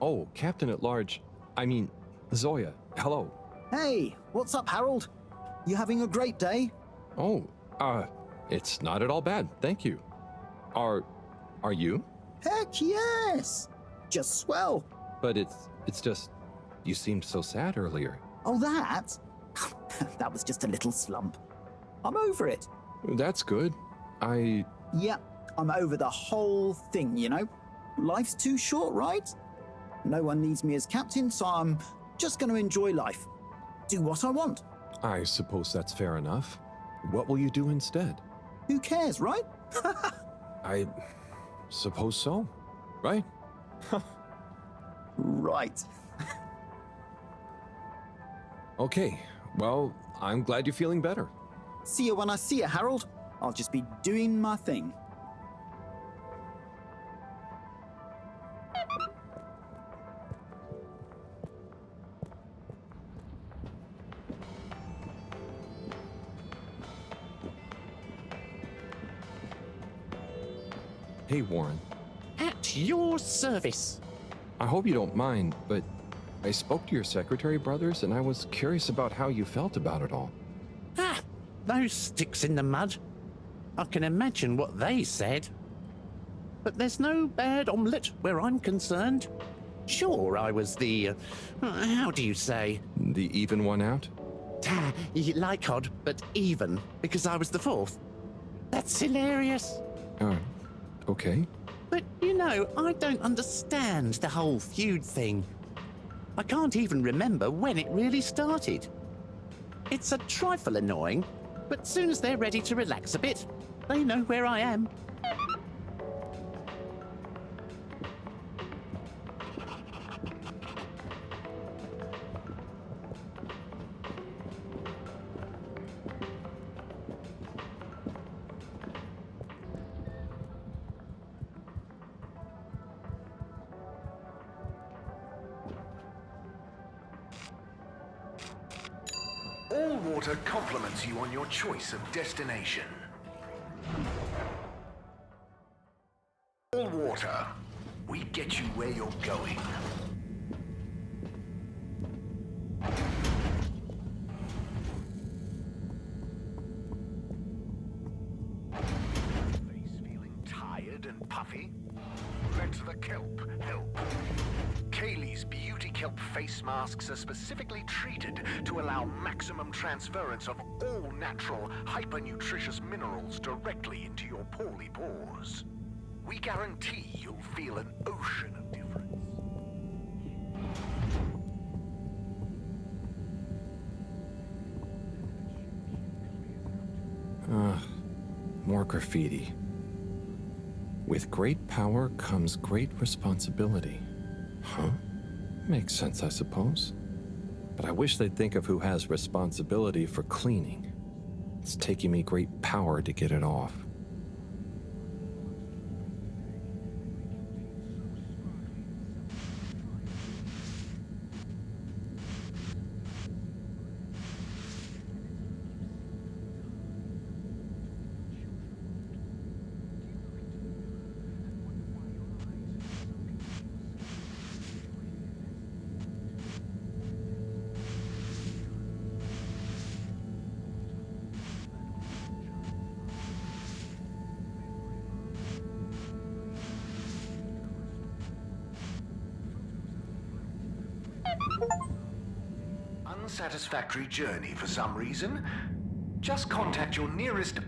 Oh, Captain at Large. I mean, Zoya. Hello. Hey, what's up, Harold? You having a great day? Oh, it's not at all bad, thank you. Are you? Heck yes! Just swell. But it's just, you seemed so sad earlier. Oh, that? That was just a little slump. I'm over it. That's good. Yeah, I'm over the whole thing, you know? Life's too short, right? No one needs me as captain, so I'm just going to enjoy life. Do what I want. I suppose that's fair enough. What will you do instead? Who cares, right? I suppose so, right? Right. Okay, well, I'm glad you're feeling better. See you when I see you, Harold. I'll just be doing my thing. Hey, Warren. At your service. I hope you don't mind, but I spoke to your secretary brothers and I was curious about how you felt about it all. Ah, those sticks in the mud. I can imagine what they said. But there's no bad omelette where I'm concerned. Sure, I was the, how do you say? The even one out? Like odd, but even, because I was the fourth. That's hilarious. Okay. But, you know, I don't understand the whole feud thing. I can't even remember when it really started. It's a trifle annoying, but soon as they're ready to relax a bit, they know where I am. All water compliments you on your choice of destination. All water, we get you where you're going. Face feeling tired and puffy? Let the kelp help. Kaylee's beauty kelp face masks are specifically treated to allow maximum transference of all natural, hyper-nutritious minerals directly into your poorly pores. We guarantee you'll feel an ocean of difference. More graffiti. With great power comes great responsibility. Huh? Makes sense, I suppose. But I wish they'd think of who has responsibility for cleaning. It's taking me great power to get it off. Unsatisfactory journey for some reason? Just contact your nearest...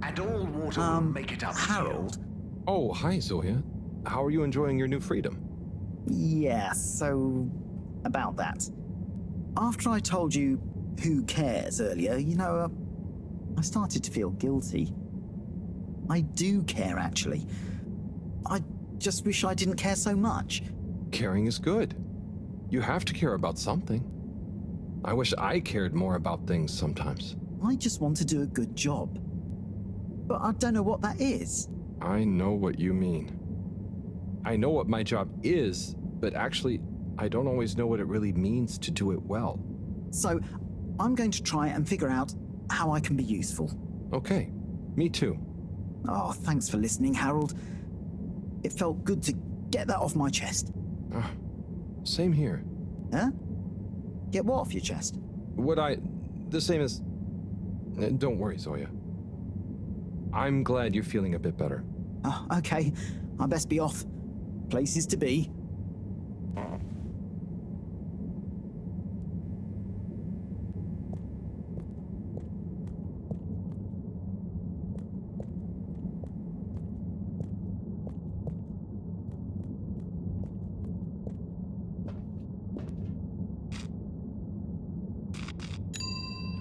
and all water will make it up Harold? to you. Oh, hi, Zoya. How are you enjoying your new freedom? Yeah, so about that. After I told you who cares earlier, you know, I started to feel guilty. I do care, actually. I just wish I didn't care so much. Caring is good. You have to care about something. I wish I cared more about things sometimes. I just want to do a good job. But I don't know what that is. I know what you mean. I know what my job is, but actually, I don't always know what it really means to do it well. So, I'm going to try and figure out how I can be useful. Okay, me too. Oh, thanks for listening, Harold. It felt good to get that off my chest. Same here. Huh? Get what off your chest? The same as... Don't worry, Zoya. I'm glad you're feeling a bit better. Oh, okay. I best be off. Places to be.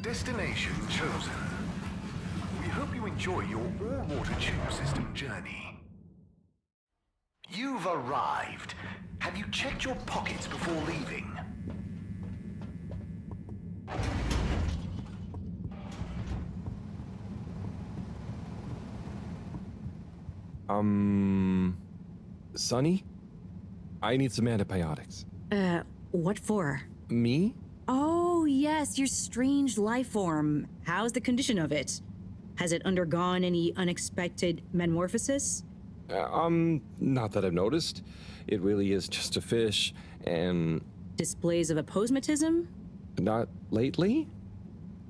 Destination chosen. We hope you enjoy your all-water tube system journey. You've arrived. Have you checked your pockets before leaving? Sonny? I need some antibiotics. What for? Me? Oh, yes, your strange life form. How's the condition of it? Has it undergone any unexpected metamorphosis? Not that I've noticed. It really is just a fish, and... Displays of aposematism? Not lately?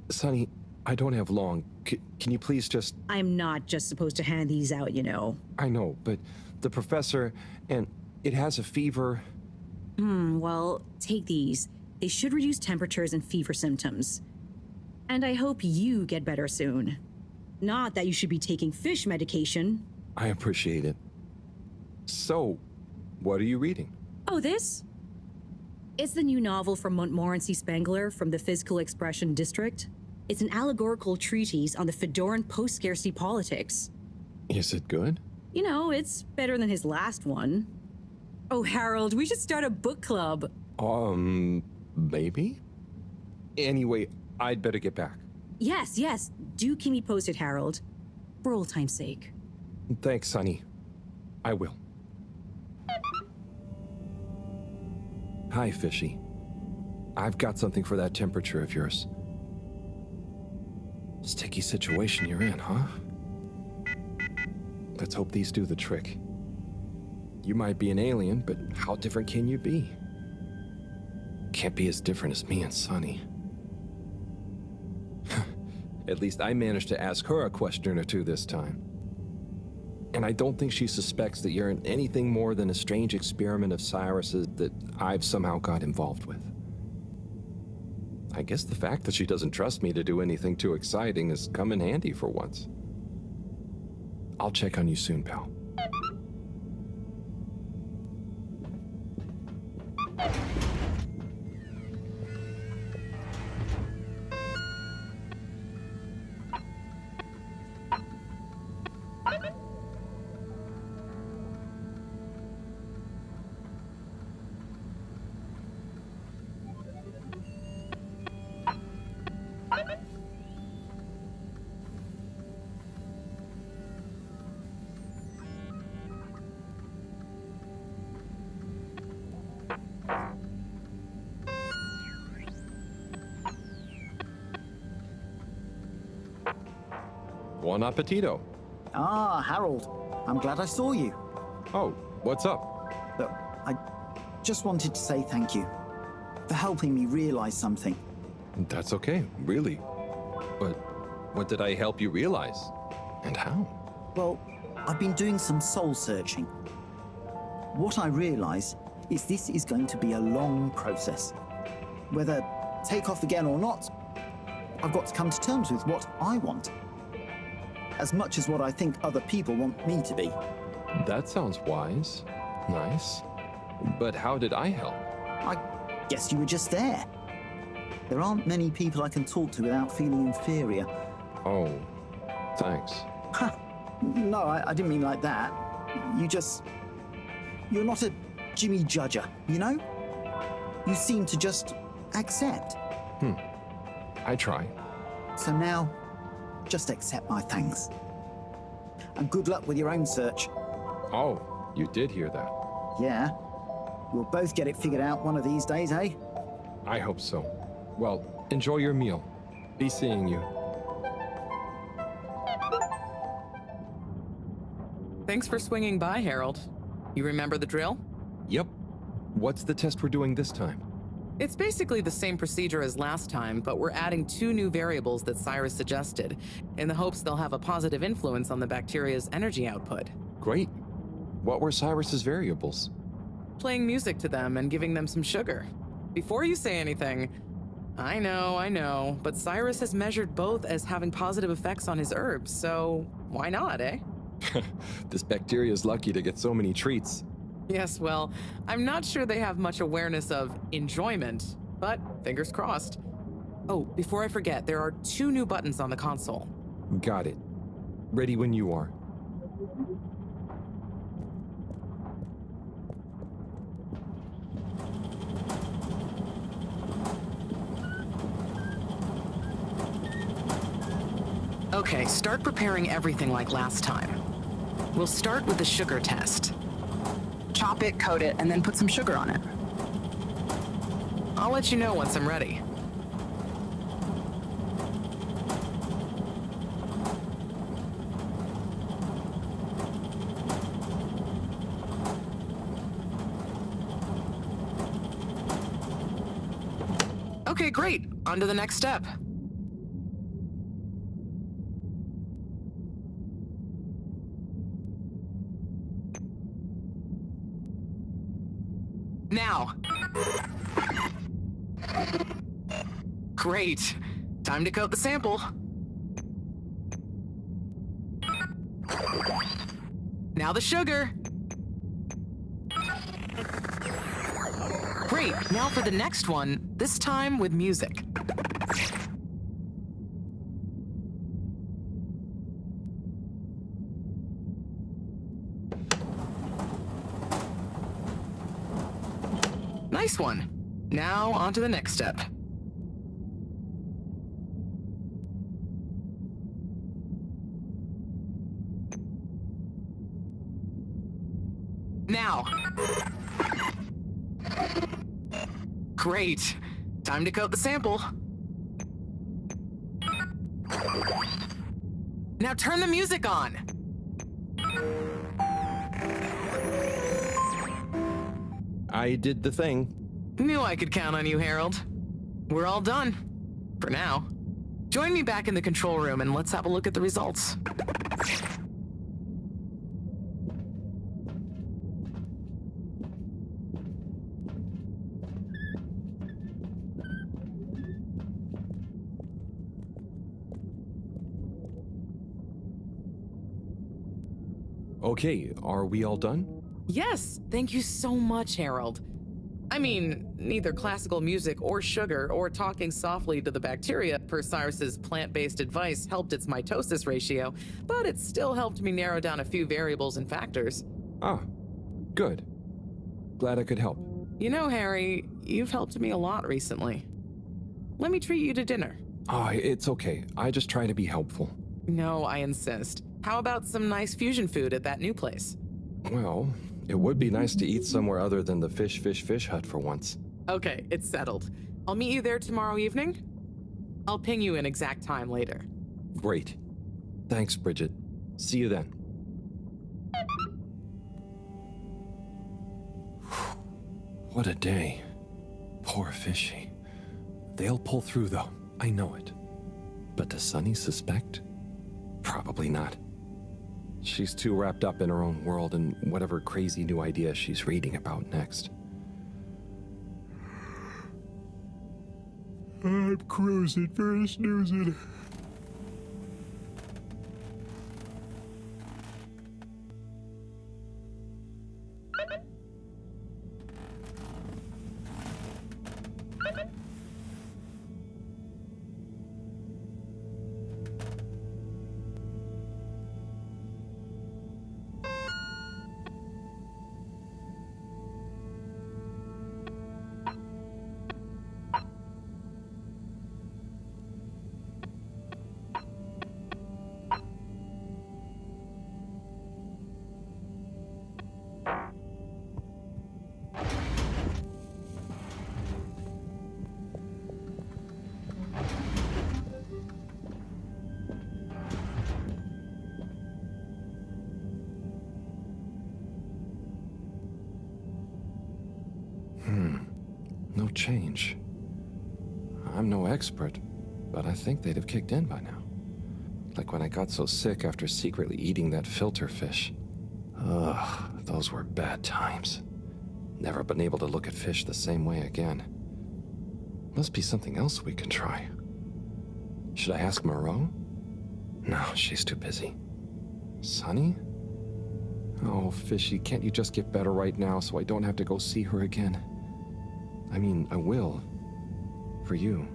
Sonny, I don't have long. Can you please just... I'm not just supposed to hand these out, you know. I know, but the professor, and it has a fever. Well, take these. They should reduce temperatures and fever symptoms. And I hope you get better soon. Not that you should be taking fish medication. I appreciate it. So, what are you reading? Oh, this? It's the new novel from Montmorency Spangler from the Physical Expression District. It's an allegorical treatise on the Fedoran post-scarcity politics. Is it good? You know, it's better than his last one. Oh, Harold, we should start a book club. Maybe? Anyway, I'd better get back. Yes, yes. Do keep me posted, Harold. For old time's sake. Thanks, Sonny. I will. Hi, Fishy. I've got something for that temperature of yours. Sticky situation you're in, huh? Let's hope these do the trick. You might be an alien, but how different can you be? Can't be as different as me and Sonny. At least I managed to ask her a question or two this time. And I don't think she suspects that you're anything more than a strange experiment of Cyrus's that I've somehow got involved with. I guess the fact that she doesn't trust me to do anything too exciting has come in handy for once. I'll check on you soon, pal. Buon appetito. Ah, Harold. I'm glad I saw you. Oh, what's up? Look, I just wanted to say thank you for helping me realize something. That's okay, really. But what did I help you realize? And how? Well, I've been doing some soul searching. What I realize is this is going to be a long process. Whether take off again or not, I've got to come to terms with what I want. As much as what I think other people want me to be. That sounds wise. Nice. But how did I help? I guess you were just there. There aren't many people I can talk to without feeling inferior. Oh, thanks. Ha! No, I didn't mean like that. You're not a Jimmy Judger, you know? You seem to just accept. I try. So now, just accept my thanks. And good luck with your own search. Oh, you did hear that. Yeah. We'll both get it figured out one of these days, eh? I hope so. Well, enjoy your meal. Be seeing you. Thanks for swinging by, Harold. You remember the drill? Yep. What's the test we're doing this time? It's basically the same procedure as last time, but we're adding 2 new variables that Cyrus suggested, in the hopes they'll have a positive influence on the bacteria's energy output. Great. What were Cyrus's variables? Playing music to them and giving them some sugar. Before you say anything, I know, but Cyrus has measured both as having positive effects on his herbs, so why not, eh? This bacteria's lucky to get so many treats. Yes, well, I'm not sure they have much awareness of enjoyment, but fingers crossed. Oh, before I forget, there are 2 new buttons on the console. Got it. Ready when you are. Okay, start preparing everything like last time. We'll start with the sugar test. Chop it, coat it, and then put some sugar on it. I'll let you know once I'm ready. Okay, great. On to the next step. Now. Great. Time to coat the sample. Now the sugar. Great. Now for the next one, this time with music. Nice one. Now on to the next step. Now. Great. Time to coat the sample. Now turn the music on. I did the thing. Knew I could count on you, Harold. We're all done. For now. Join me back in the control room and let's have a look at the results. Okay, are we all done? Yes, thank you so much, Harold. I mean, neither classical music or sugar or talking softly to the bacteria per Cyrus's plant-based advice helped its mitosis ratio, but it still helped me narrow down a few variables and factors. Ah, good. Glad I could help. You know, Harry, you've helped me a lot recently. Let me treat you to dinner. Ah, it's okay. I just try to be helpful. No, I insist. How about some nice fusion food at that new place? Well, it would be nice to eat somewhere other than the fish hut for once. Okay, it's settled. I'll meet you there tomorrow evening. I'll ping you an exact time later. Great. Thanks, Bridget. See you then. What a day. Poor Fishy. They'll pull through, though. I know it. But does Sunny suspect? Probably not. She's too wrapped up in her own world and whatever crazy new idea she's reading about next. I'm cruising for a snoozing. change. I'm no expert, but I think they'd have kicked in by now. Like when I got so sick after secretly eating that filter fish. Ugh, those were bad times. Never been able to look at fish the same way again. Must be something else we can try. Should I ask Moreau? No, she's too busy. Sunny? Oh, Fishy, can't you just get better right now so I don't have to go see her again? I mean, I will. For you.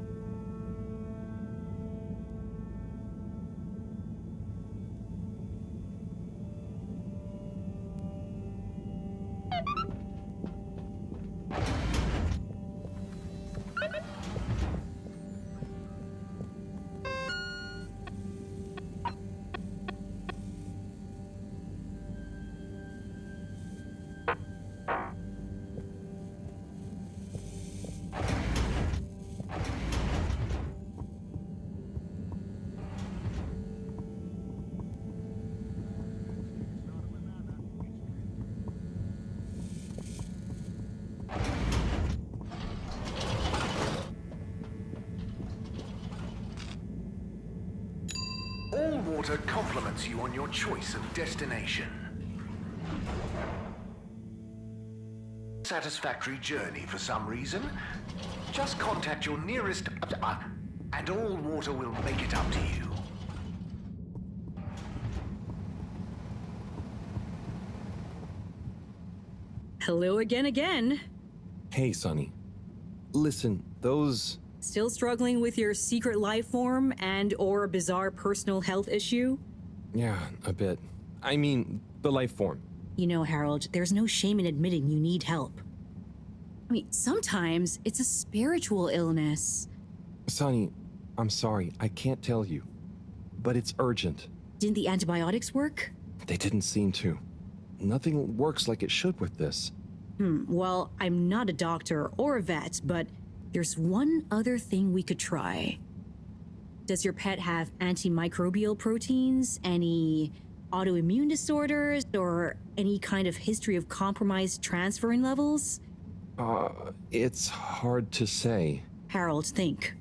All water compliments you on your choice of destination. Satisfactory journey for some reason? Just contact your nearest... and all water will make it up to you. Hello again. Hey, Sunny. Listen, those... Still struggling with your secret life form and or a bizarre personal health issue? Yeah, a bit. I mean, the life form. You know, Harold, there's no shame in admitting you need help. I mean, sometimes it's a spiritual illness. Sunny, I'm sorry, I can't tell you. But it's urgent. Didn't the antibiotics work? They didn't seem to. Nothing works like it should with this. Well, I'm not a doctor or a vet, but there's one other thing we could try. Does your pet have antimicrobial proteins, any autoimmune disorders, or any kind of history of compromised transferrin levels? It's hard to say. Harold, think.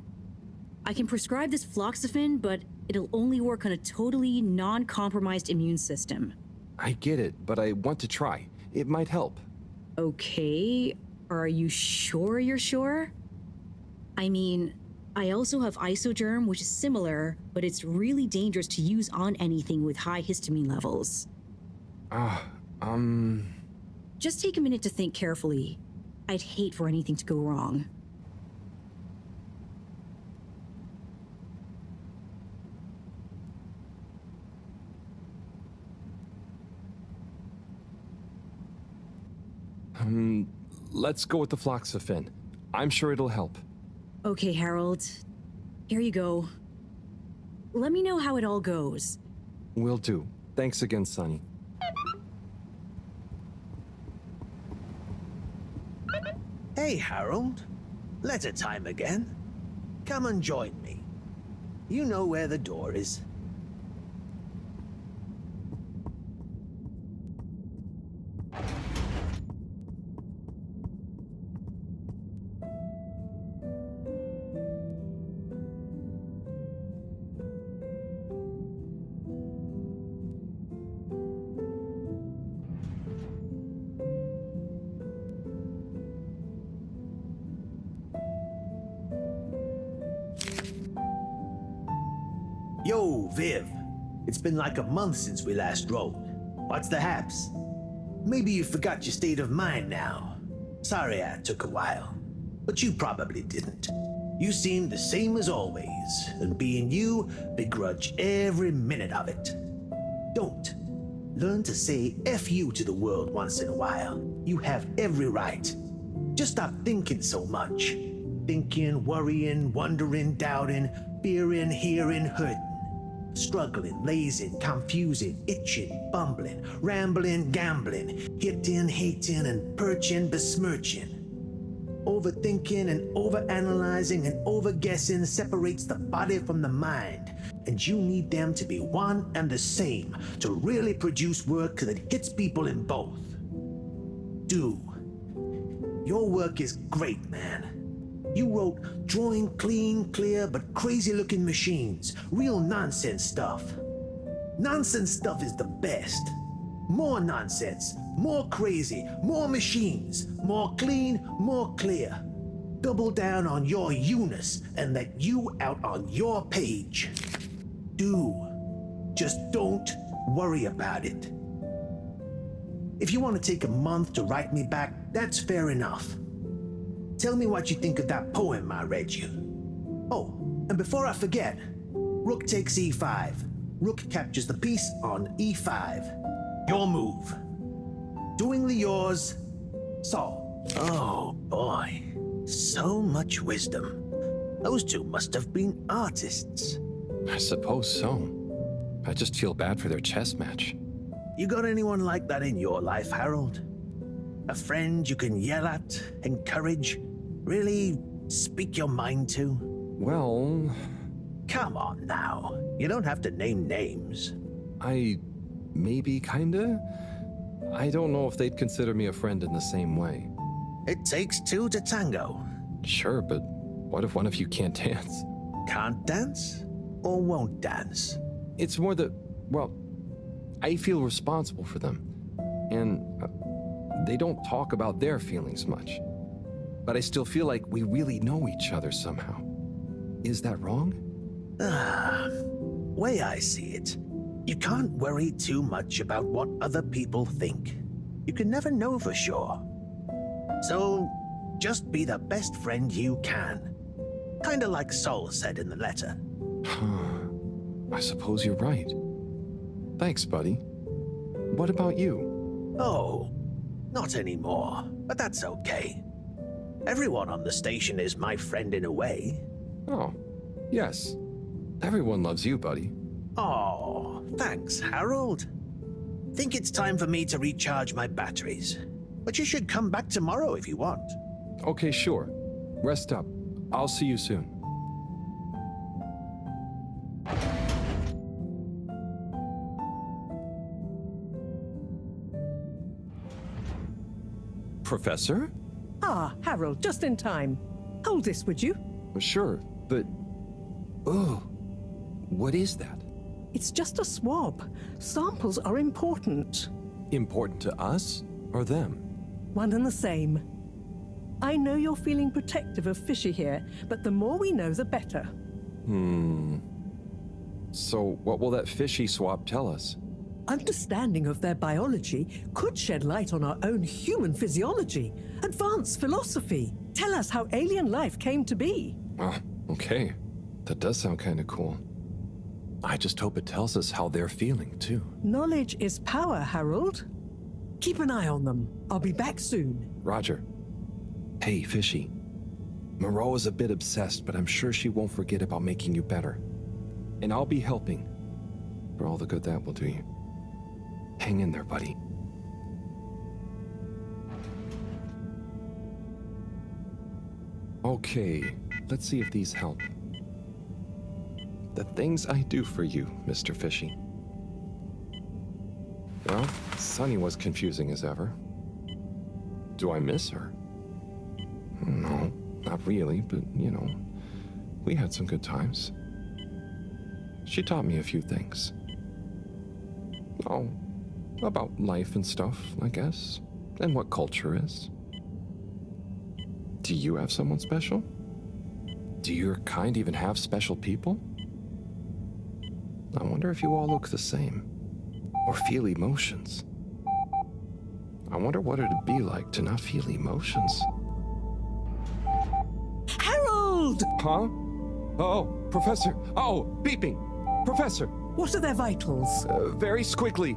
I can prescribe this floxifene, but it'll only work on a totally non-compromised immune system. I get it, but I want to try. It might help. Okay, are you sure you're sure? I mean, I also have isogerm, which is similar, but it's really dangerous to use on anything with high histamine levels. Just take a minute to think carefully. I'd hate for anything to go wrong. Let's go with the floxifene. I'm sure it'll help. Okay, Harold. Here you go. Let me know how it all goes. Will do. Thanks again, Sunny. Hey, Harold. Letter time again. Come and join me. You know where the door is. Yo, Viv. It's been like a month since we last rode. What's the haps? Maybe you forgot your state of mind now. Sorry I took a while, but you probably didn't. You seemed the same as always, and being you, begrudge every minute of it. Don't. Learn to say F you to the world once in a while. You have every right. Just stop thinking so much. Thinking, worrying, wondering, doubting, fearing, hearing, hurting. Struggling, lazing, confusing, itching, bumbling, rambling, gambling, hitting, hating, and perching, besmirching. Overthinking and overanalyzing and overguessing separates the body from the mind, and you need them to be one and the same to really produce work that hits people in both. Do. Your work is great, man. You wrote drawing clean, clear, but crazy looking machines. Real nonsense stuff. Nonsense stuff is the best. More nonsense, more crazy, more machines, more clean, more clear. Double down on your you-ness and let you out on your page. Do. Just don't worry about it. If you want to take a month to write me back, that's fair enough. Tell me what you think of that poem I read you. Oh, and before I forget, rook takes e5. Rook captures the piece on e5. Your move. Doingly yours, Saul. Oh boy, so much wisdom. Those two must have been artists. I suppose so. I just feel bad for their chess match. You got anyone like that in your life, Harold? A friend you can yell at, encourage, really speak your mind to? Well, Come on now. You don't have to name names. maybe kinda? I don't know if they'd consider me a friend in the same way. It takes two to tango. Sure, but what if one of you can't dance? Can't dance or won't dance? It's more that, well, I feel responsible for them. And they don't talk about their feelings much. But I still feel like we really know each other somehow. Is that wrong? Way I see it, you can't worry too much about what other people think. You can never know for sure. So, just be the best friend you can. Kinda like Sol said in the letter. I suppose you're right. Thanks, buddy. What about you? Oh, not anymore, but that's okay. Everyone on the station is my friend in a way. Oh, yes. Everyone loves you, buddy. Oh, thanks, Harold. Think it's time for me to recharge my batteries. But you should come back tomorrow if you want. Okay, sure. Rest up. I'll see you soon. Professor? Ah, Harold, just in time. Hold this, would you? Sure, but... Oh, what is that? It's just a swab. Samples are important. Important to us or them? One and the same. I know you're feeling protective of Fishy here, but the more we know, the better. So what will that fishy swab tell us? Understanding of their biology could shed light on our own human physiology, advance philosophy, tell us how alien life came to be. Oh, okay. That does sound kind of cool. I just hope it tells us how they're feeling, too. Knowledge is power, Harold. Keep an eye on them. I'll be back soon. Roger. Hey, Fishy. Moreau is a bit obsessed, but I'm sure she won't forget about making you better. And I'll be helping. For all the good that will do you. Hang in there, buddy. Okay, let's see if these help. The things I do for you, Mr. Fishy. Well, Sunny was confusing as ever. Do I miss her? No, not really, but, you know, we had some good times. She taught me a few things. Oh, about life and stuff, I guess, and what culture is. Do you have someone special? Do your kind even have special people? I wonder if you all look the same, or feel emotions. I wonder what it'd be like to not feel emotions. Harold! Huh? Oh, Professor. Oh, beeping. Professor. What are their vitals? Very squiggly.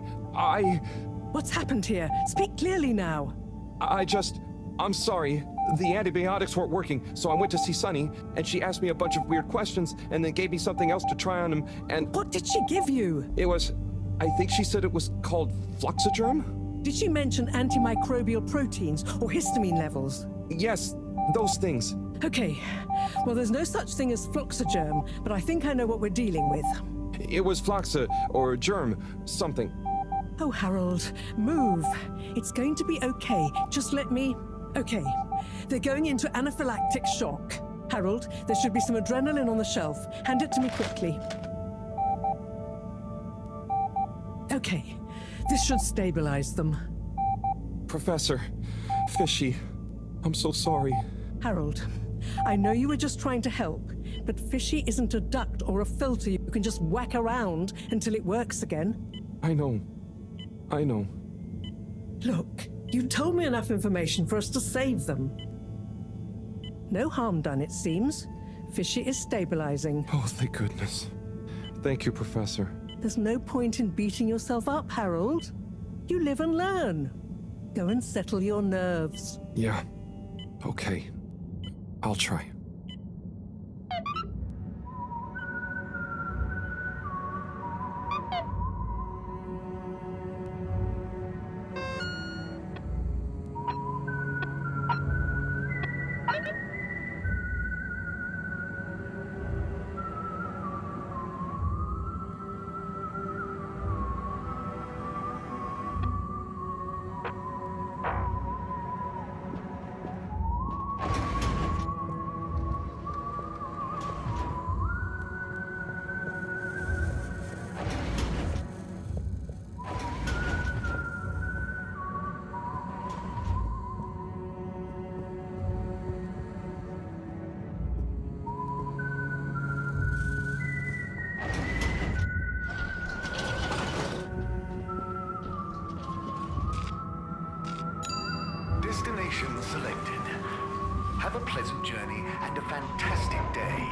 What's happened here? Speak clearly now. I'm sorry. The antibiotics weren't working, so I went to see Sunny, and she asked me a bunch of weird questions, and then gave me something else to try on him, and... What did she give you? It was... I think she said it was called Fluxogerm? Did she mention antimicrobial proteins or histamine levels? Yes, those things. Okay. Well, there's no such thing as Fluxogerm, but I think I know what we're dealing with. It was Floxa, or germ, something. Oh, Harold, move. It's going to be okay. Just let me... Okay. They're going into anaphylactic shock. Harold, there should be some adrenaline on the shelf. Hand it to me quickly. Okay, this should stabilize them. Professor, Fishy, I'm so sorry. Harold, I know you were just trying to help, but Fishy isn't a duct or a filter you can just whack around until it works again. I know. Look, you told me enough information for us to save them. No harm done, it seems. Fishy is stabilizing. Oh, thank goodness. Thank you, Professor. There's no point in beating yourself up, Harold. You live and learn. Go and settle your nerves. Yeah. Okay. I'll try. Destination selected. Have a pleasant journey and a fantastic day.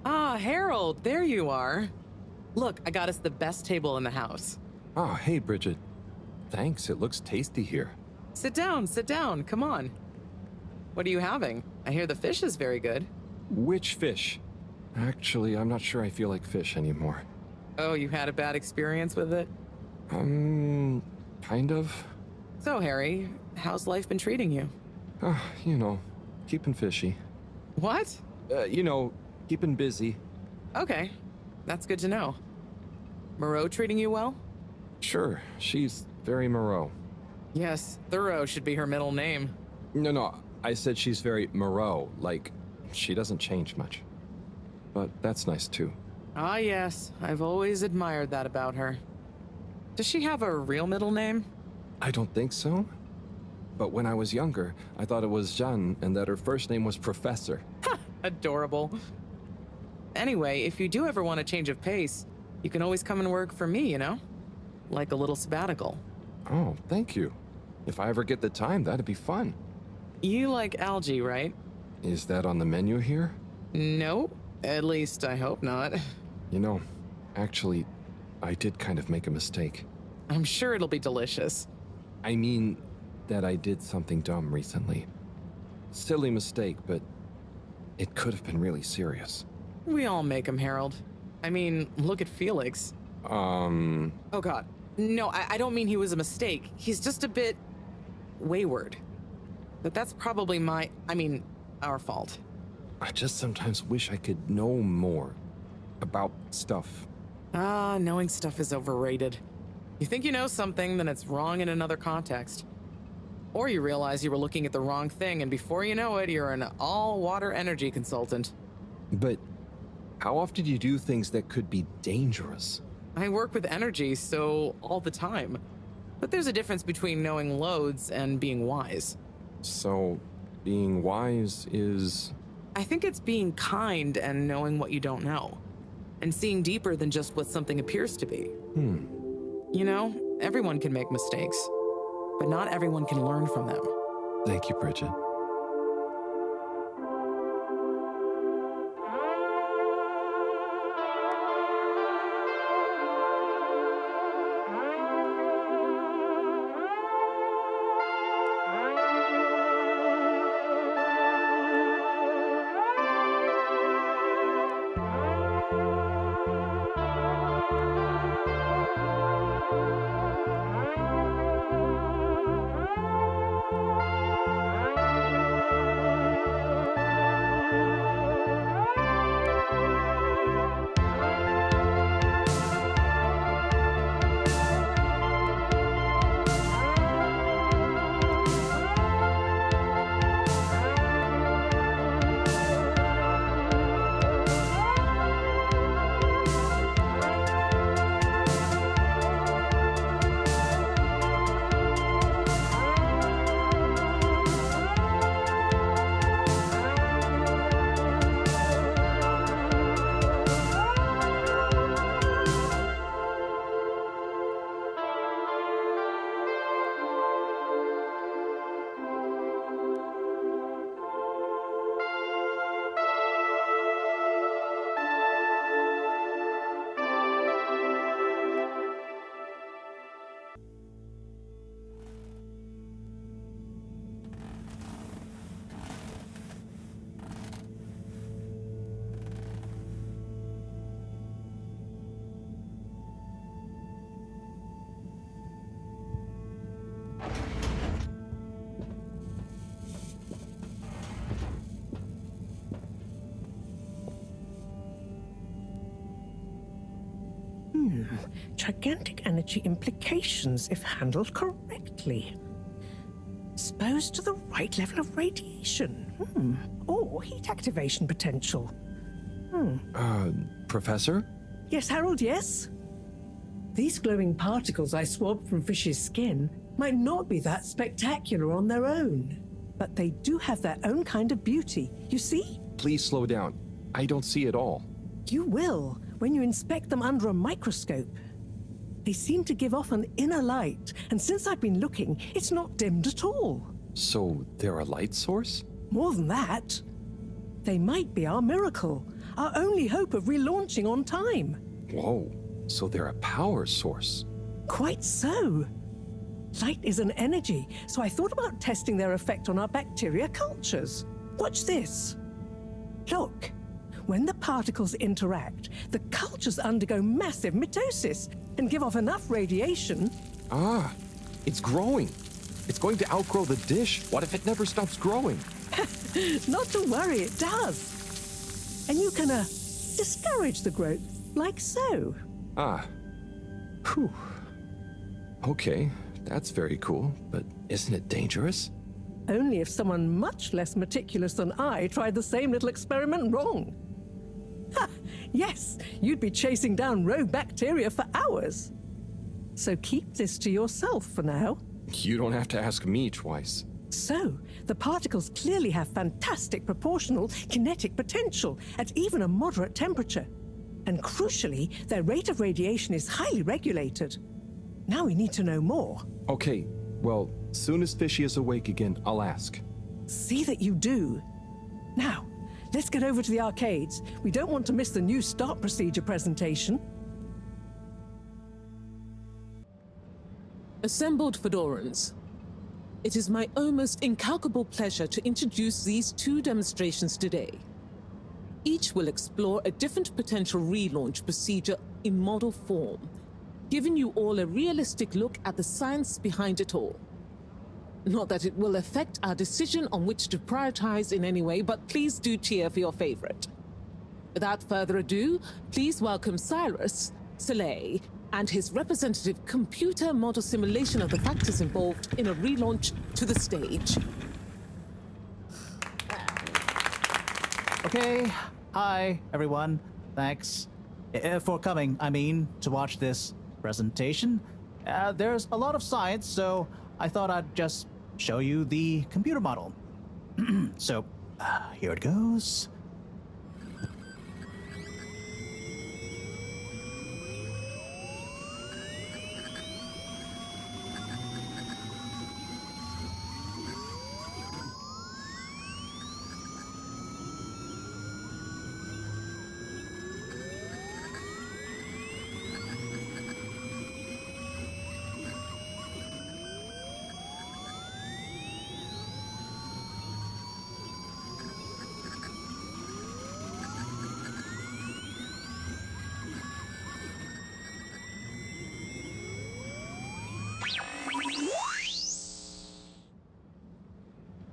Ah, Harold, there you are. Look, I got us the best table in the house. Oh, hey, Bridget. Thanks, it looks tasty here. Sit down, come on. What are you having? I hear the fish is very good. Which fish? Actually, I'm not sure I feel like fish anymore. Oh, you had a bad experience with it? Kind of. So, Harry, how's life been treating you? Keeping fishy. What? Keeping busy. Okay, that's good to know. Moreau treating you well? Sure, she's very Moreau. Yes, Thorough should be her middle name. No, I said she's very Moreau, like, she doesn't change much. But that's nice too. Ah, yes, I've always admired that about her. Does she have a real middle name? I don't think so. But when I was younger, I thought it was Jeanne and that her first name was Professor. Adorable. Anyway, if you do ever want a change of pace, you can always come and work for me, Like a little sabbatical. Oh, thank you. If I ever get the time, that'd be fun. You like algae, right? Is that on the menu here? No, at least I hope not. Actually, I did kind of make a mistake. I'm sure it'll be delicious. I mean that I did something dumb recently. Silly mistake, but it could have been really serious. We all make them, Harold. I mean, look at Felix. Oh god. No, I don't mean he was a mistake. He's just a bit wayward. But that's probably our fault. I just sometimes wish I could know more about stuff. Knowing stuff is overrated. You think you know something, then it's wrong in another context. Or you realize you were looking at the wrong thing, and before you know it, you're an all-water energy consultant. But how often do you do things that could be dangerous? I work with energy, so all the time. But there's a difference between knowing loads and being wise. So, being wise is... I think it's being kind and knowing what you don't know. And seeing deeper than just what something appears to be. Everyone can make mistakes. But not everyone can learn from them. Thank you, Bridget. Gigantic energy implications if handled correctly. Exposed to the right level of radiation. Or heat activation potential. Professor? Yes, Harold, yes? These glowing particles I swabbed from Fish's skin might not be that spectacular on their own, but they do have their own kind of beauty, you see? Please slow down. I don't see it all. You will when you inspect them under a microscope. They seem to give off an inner light, and since I've been looking, it's not dimmed at all. So they're a light source? More than that, they might be our miracle, our only hope of relaunching on time. Whoa, so they're a power source. Quite so. Light is an energy, so I thought about testing their effect on our bacteria cultures. Watch this. Look, when the particles interact, the cultures undergo massive mitosis and give off enough radiation. Ah, it's growing. It's going to outgrow the dish. What if it never stops growing? Not to worry, it does. And you can, discourage the growth, like so. Ah. Whew. Okay, that's very cool, but isn't it dangerous? Only if someone much less meticulous than I tried the same little experiment wrong. Ha! Yes, you'd be chasing down rogue bacteria for hours. So keep this to yourself for now. You don't have to ask me twice. So, the particles clearly have fantastic proportional kinetic potential at even a moderate temperature. And crucially, their rate of radiation is highly regulated. Now we need to know more. Okay, well, soon as Fishy is awake again, I'll ask. See that you do. Now, let's get over to the arcades. We don't want to miss the new start procedure presentation. Assembled Fedorans, it is my almost incalculable pleasure to introduce these two demonstrations today. Each will explore a different potential relaunch procedure in model form, giving you all a realistic look at the science behind it all. Not that it will affect our decision on which to prioritize in any way, but please do cheer for your favorite. Without further ado, please welcome Cyrus, Soleil, and his representative computer model simulation of the factors involved in a relaunch to the stage. Okay, hi everyone. Thanks for coming, to watch this presentation. There's a lot of science, so I thought I'd just show you the computer model. So, here it goes.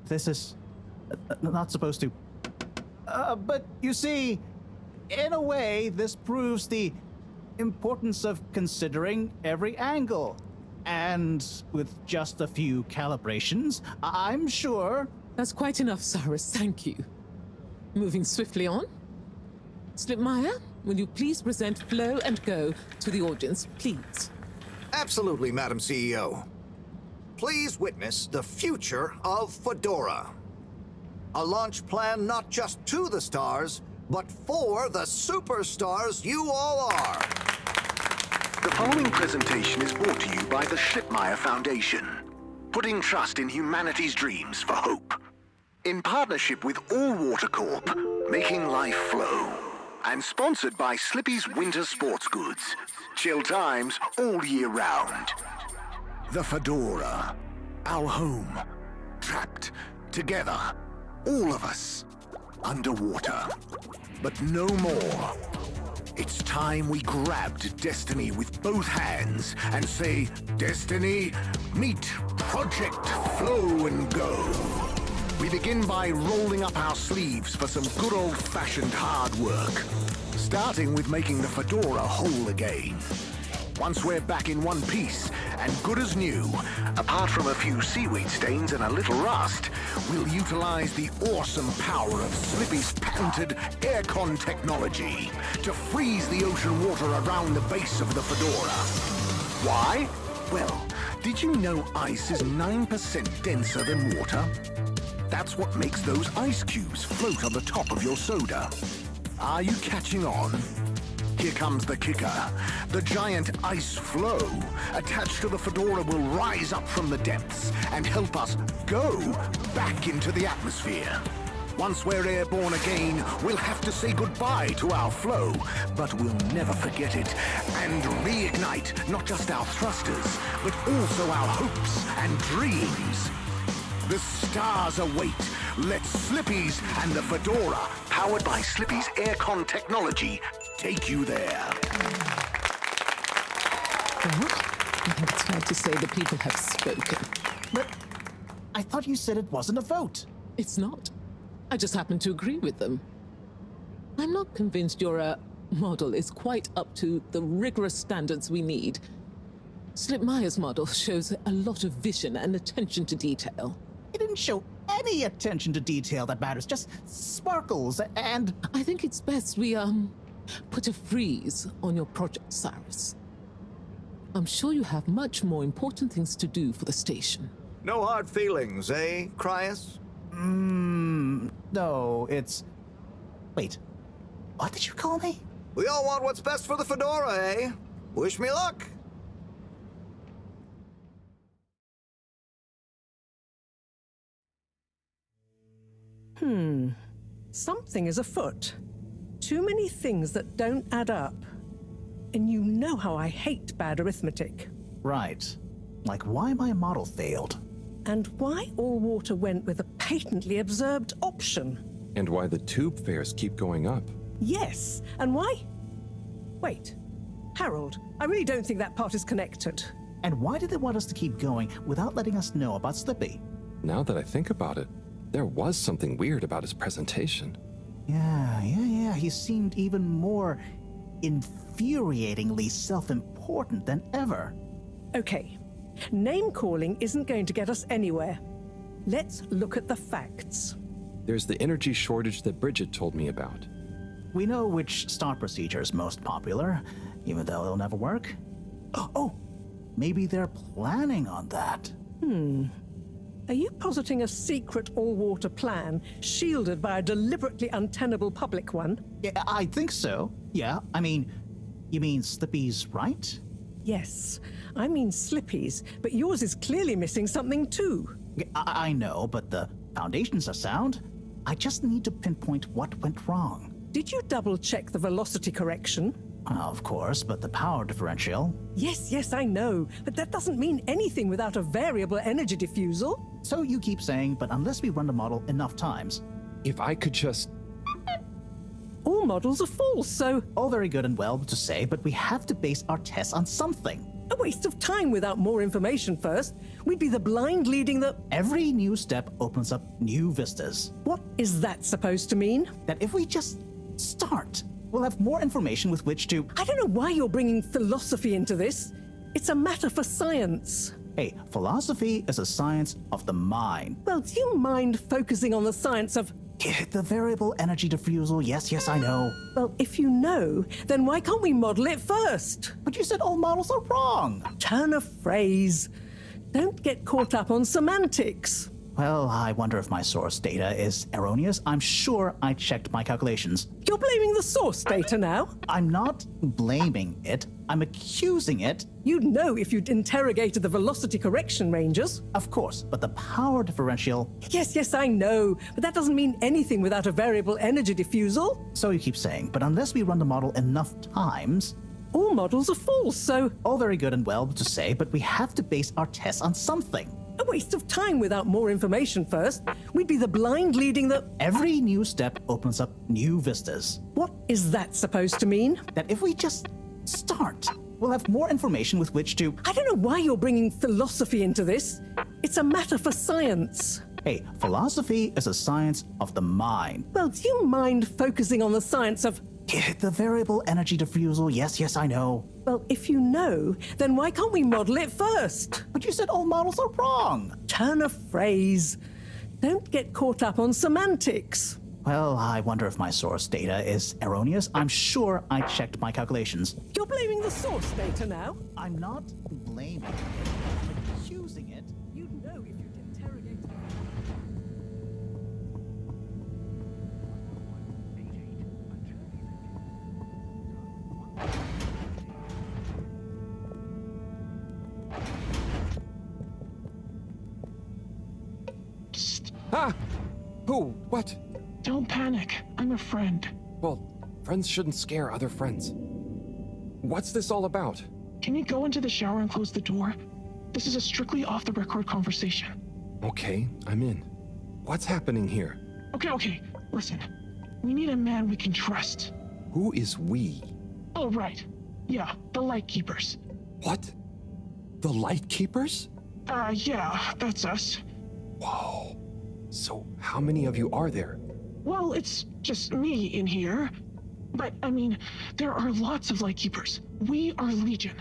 This is not supposed to. But you see, in a way, this proves the importance of considering every angle. And with just a few calibrations, I'm sure... That's quite enough, Cyrus, thank you. Moving swiftly on. Slipmeyer, will you please present Flow and Go to the audience, please? Absolutely, Madam CEO. Please witness the future of Fedora. A launch plan not just to the stars, but for the superstars you all are. The following presentation is brought to you by the Slipmeyer Foundation, putting trust in humanity's dreams for hope. In partnership with All Water Corp, making life flow. And sponsored by Slippy's Winter Sports Goods. Chill times all year round. The Fedora, our home, trapped together, all of us, underwater. But no more. It's time we grabbed Destiny with both hands and say, Destiny, meet Project Flow and Go. We begin by rolling up our sleeves for some good old-fashioned hard work, starting with making the Fedora whole again. Once we're back in one piece and good as new, apart from a few seaweed stains and a little rust, we'll utilize the awesome power of Slippy's patented aircon technology to freeze the ocean water around the base of the Fedora. Why? Well, did you know ice is 9% denser than water? That's what makes those ice cubes float on the top of your soda. Are you catching on? Here comes the kicker. The giant ice flow attached to the Fedora will rise up from the depths and help us go back into the atmosphere. Once we're airborne again, we'll have to say goodbye to our flow, but we'll never forget it and reignite not just our thrusters, but also our hopes and dreams. The stars await. Let Slippy's and the Fedora, powered by Slippy's aircon technology, take you there. Well, I think it's fair to say the people have spoken. But I thought you said it wasn't a vote. It's not. I just happen to agree with them. I'm not convinced your model is quite up to the rigorous standards we need. Slipmeyer's model shows a lot of vision and attention to detail. It didn't show any attention to detail that matters, just sparkles and... I think it's best we, put a freeze on your project, Cyrus. I'm sure you have much more important things to do for the station. No hard feelings, eh, Cryus? No, it's... Wait, what did you call me? We all want what's best for the Fedora, eh? Wish me luck. Something is afoot. Too many things that don't add up. And you know how I hate bad arithmetic. Right. Like why my model failed. And why all water went with a patently absurd option. And why the tube fares keep going up. Yes, and why? Wait, Harold, I really don't think that part is connected. And why did they want us to keep going without letting us know about Slippy? Now that I think about it, there was something weird about his presentation. Yeah. He seemed even more infuriatingly self-important than ever. Okay, name-calling isn't going to get us anywhere. Let's look at the facts. There's the energy shortage that Bridget told me about. We know which start procedure is most popular, even though it'll never work. Oh, maybe they're planning on that. Are you positing a secret all-water plan, shielded by a deliberately untenable public one? Yeah, I think so. Yeah, I mean, you mean Slippy's right? Yes, I mean Slippy's, but yours is clearly missing something too. I know, but the foundations are sound. I just need to pinpoint what went wrong. Did you double-check the velocity correction? Of course, but the power differential... Yes, I know, but that doesn't mean anything without a variable energy diffusal. So you keep saying, but unless we run the model enough times... If I could just... All models are false, so... All very good and well to say, but we have to base our tests on something. A waste of time without more information first. We'd be the blind leading the... Every new step opens up new vistas. What is that supposed to mean? That if we just start, we'll have more information with which to... I don't know why you're bringing philosophy into this. It's a matter for science. Hey, philosophy is a science of the mind. Well, do you mind focusing on the science of... The variable energy diffusal, yes, I know. Well, if you know, then why can't we model it first? But you said all models are wrong. Turn of phrase. Don't get caught up on semantics. Well, I wonder if my source data is erroneous. I'm sure I checked my calculations. You're blaming the source data now? I'm not blaming it. I'm accusing it. You'd know if you'd interrogated the velocity correction ranges. Of course, but the power differential... Yes, I know, but that doesn't mean anything without a variable energy diffusal. So you keep saying, but unless we run the model enough times... All models are false, so... All very good and well to say, but we have to base our tests on something. A waste of time without more information first. We'd be the blind leading the... Every new step opens up new vistas. What is that supposed to mean? That if we just start, we'll have more information with which to... I don't know why you're bringing philosophy into this. It's a matter for science. Hey, philosophy is a science of the mind. Well, do you mind focusing on the science of... The variable energy diffusal, yes, I know. Well, if you know, then why can't we model it first? But you said all models are wrong. Turn a phrase. Don't get caught up on semantics. Well, I wonder if my source data is erroneous. I'm sure I checked my calculations. You're blaming the source data now? I'm not blaming it. I'm accusing it. You'd know if you'd interrogated. Ah! Who? What? Don't panic. I'm a friend. Well, friends shouldn't scare other friends. What's this all about? Can you go into the shower and close the door? This is a strictly off-the-record conversation. Okay, I'm in. What's happening here? Okay. Listen. We need a man we can trust. Who is we? Oh, right. Yeah, the Lightkeepers. What? The Lightkeepers? Yeah, that's us. Whoa. So, how many of you are there? Well, it's just me in here. But, I mean, there are lots of Lightkeepers. We are Legion.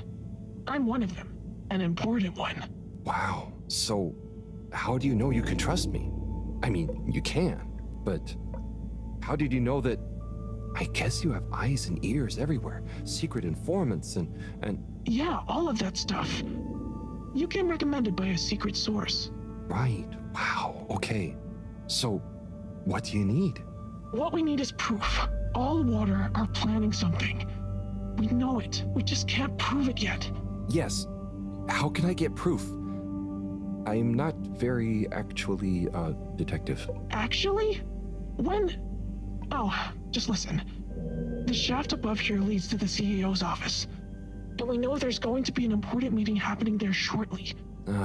I'm one of them. An important one. Wow. So, how do you know you can trust me? I mean, you can, but how did you know that? I guess you have eyes and ears everywhere, secret informants and... Yeah, all of that stuff. You came recommended by a secret source. Right. Wow. Okay. So, what do you need? What we need is proof. All water are planning something. We know it. We just can't prove it yet. Yes. How can I get proof? I'm not very actually, detective. Actually? Oh, just listen. The shaft above here leads to the CEO's office. And we know there's going to be an important meeting happening there shortly.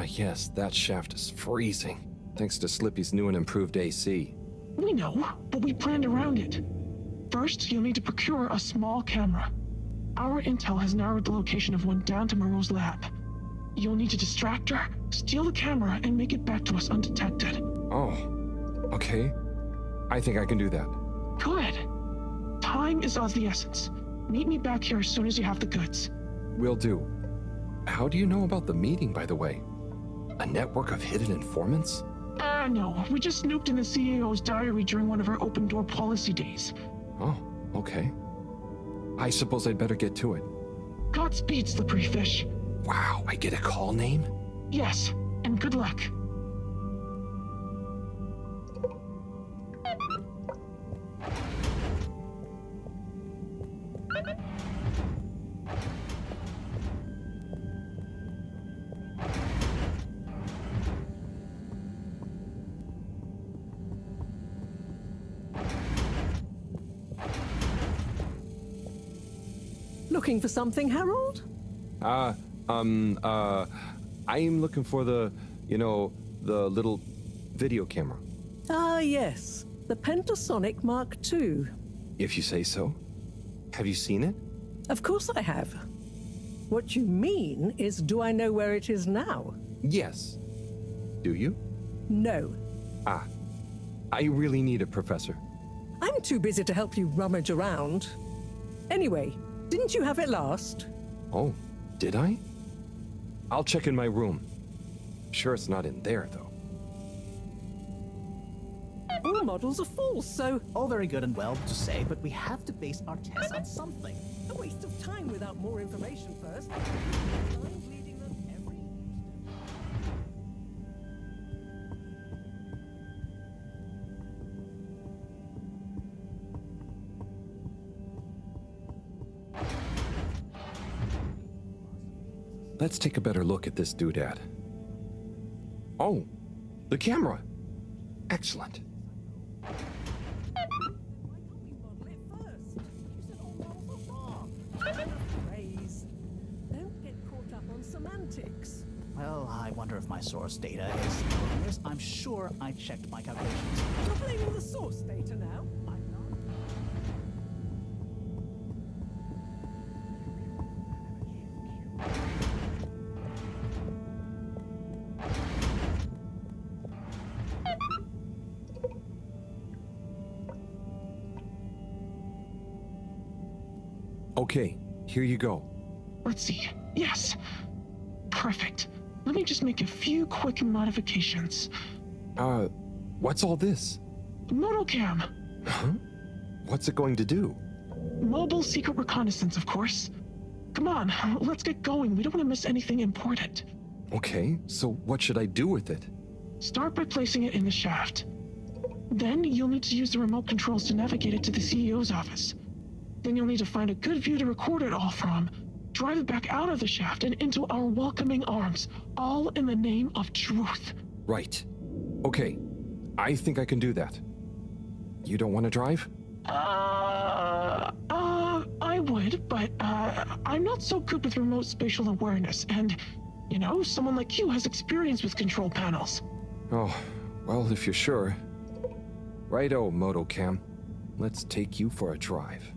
Yes, that shaft is freezing. Thanks to Slippy's new and improved AC. We know, but we planned around it. First, you'll need to procure a small camera. Our intel has narrowed the location of one down to Moreau's lab. You'll need to distract her, steal the camera, and make it back to us undetected. Oh, okay. I think I can do that. Good. Time is of the essence. Meet me back here as soon as you have the goods. Will do. How do you know about the meeting, by the way? A network of hidden informants? No. We just snooped in the CEO's diary during one of our open door policy days. Oh, okay. I suppose I'd better get to it. Godspeed, Slippery Fish. Wow, I get a call name? Yes, and good luck. Looking for something, Harold? I'm looking for the little video camera. Ah, yes. The Pentasonic Mark II. If you say so. Have you seen it? Of course I have. What you mean is, do I know where it is now? Yes. Do you? No. Ah. I really need it, Professor. I'm too busy to help you rummage around. Anyway, didn't you have it last? Oh, did I? I'll check in my room. Sure it's not in there, though. All models are full, so... All very good and well to say, but we have to base our tests on something. A waste of time without more information first. I'm leading them every... Let's take a better look at this doodad. Oh, the camera. Excellent. Don't get caught up on semantics. Well, I wonder if my source data is erroneous. I'm sure I checked my calculations. You're blaming the source data now? I'm not. Okay, here you go. Let's see. Yes. Perfect. Let me just make a few quick modifications. What's all this? Motocam. Huh? What's it going to do? Mobile secret reconnaissance, of course. Come on, let's get going. We don't want to miss anything important. Okay, so what should I do with it? Start by placing it in the shaft. Then you'll need to use the remote controls to navigate it to the CEO's office. Then you'll need to find a good view to record it all from. Drive it back out of the shaft and into our welcoming arms, all in the name of truth. Right. Okay, I think I can do that. You don't want to drive? I would, but, I'm not so good with remote spatial awareness, and, you know, someone like you has experience with control panels. Oh, well, if you're sure. Righto, Motocam. Let's take you for a drive.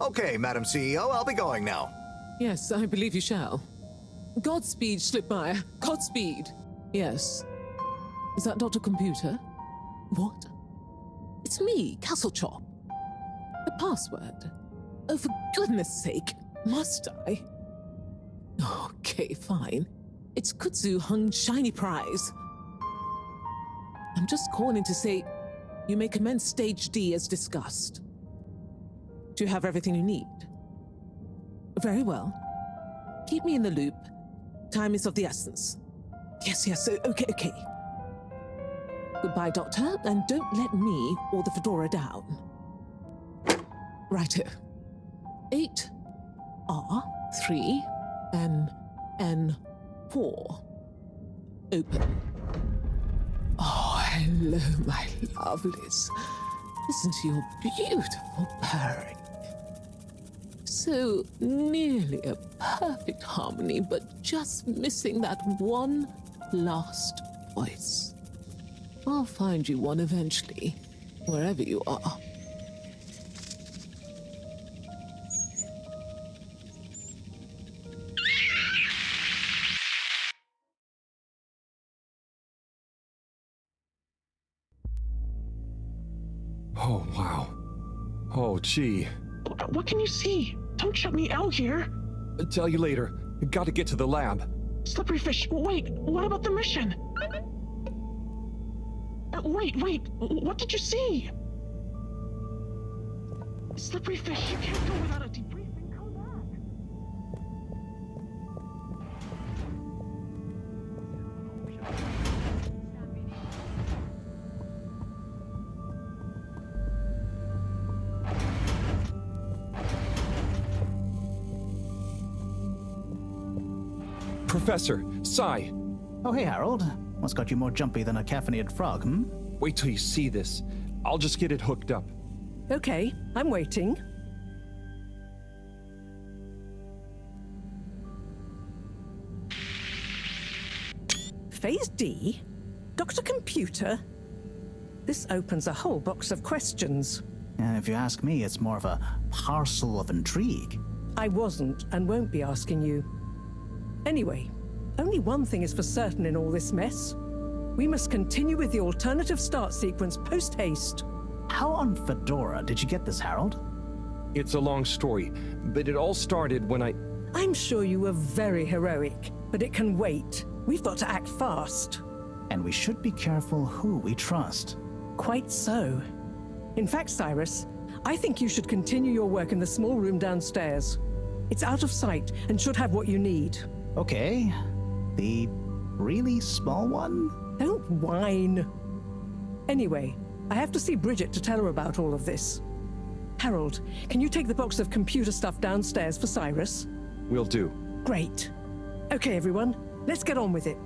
Okay, Madam CEO, I'll be going now. Yes, I believe you shall. Godspeed, Schlipmeyer. Godspeed. Yes. Is that Dr. Computer? What? It's me, Castlechop. The password. Oh, for goodness sake. Must I? Okay, fine. It's Kutsu Hung Shiny Prize. I'm just calling to say you may commence Stage D as discussed. Do you have everything you need? Very well. Keep me in the loop. Time is of the essence. Yes, okay. Goodbye, Doctor, and don't let me or the fedora down. Righto. 8 R 3 N 4. Open. Oh, hello, my lovelies. Listen to your beautiful purring. So nearly a perfect harmony, but just missing that one last voice. I'll find you one eventually, wherever you are. Oh, wow. Oh, gee. What can you see? Don't shut me out here. Tell you later. Gotta get to the lab. Slippery fish, wait, what about the mission? Wait, what did you see? Slippery fish, you can't go without a debriefing. Come back. Professor, Sci. Oh, hey, Harold. What's got you more jumpy than a caffeinated frog, hmm? Wait till you see this. I'll just get it hooked up. Okay, I'm waiting. Phase D? Dr. Computer? This opens a whole box of questions. And if you ask me, it's more of a parcel of intrigue. I wasn't and won't be asking you. Anyway, only one thing is for certain in all this mess. We must continue with the alternative start sequence post-haste. How on Fedora did you get this, Harold? It's a long story, but it all started when I'm sure you were very heroic, but it can wait. We've got to act fast. And we should be careful who we trust. Quite so. In fact, Cyrus, I think you should continue your work in the small room downstairs. It's out of sight and should have what you need. Okay. The really small one? Don't whine. Anyway, I have to see Bridget to tell her about all of this. Harold, can you take the box of computer stuff downstairs for Cyrus? Will do. Great. Okay, everyone, let's get on with it.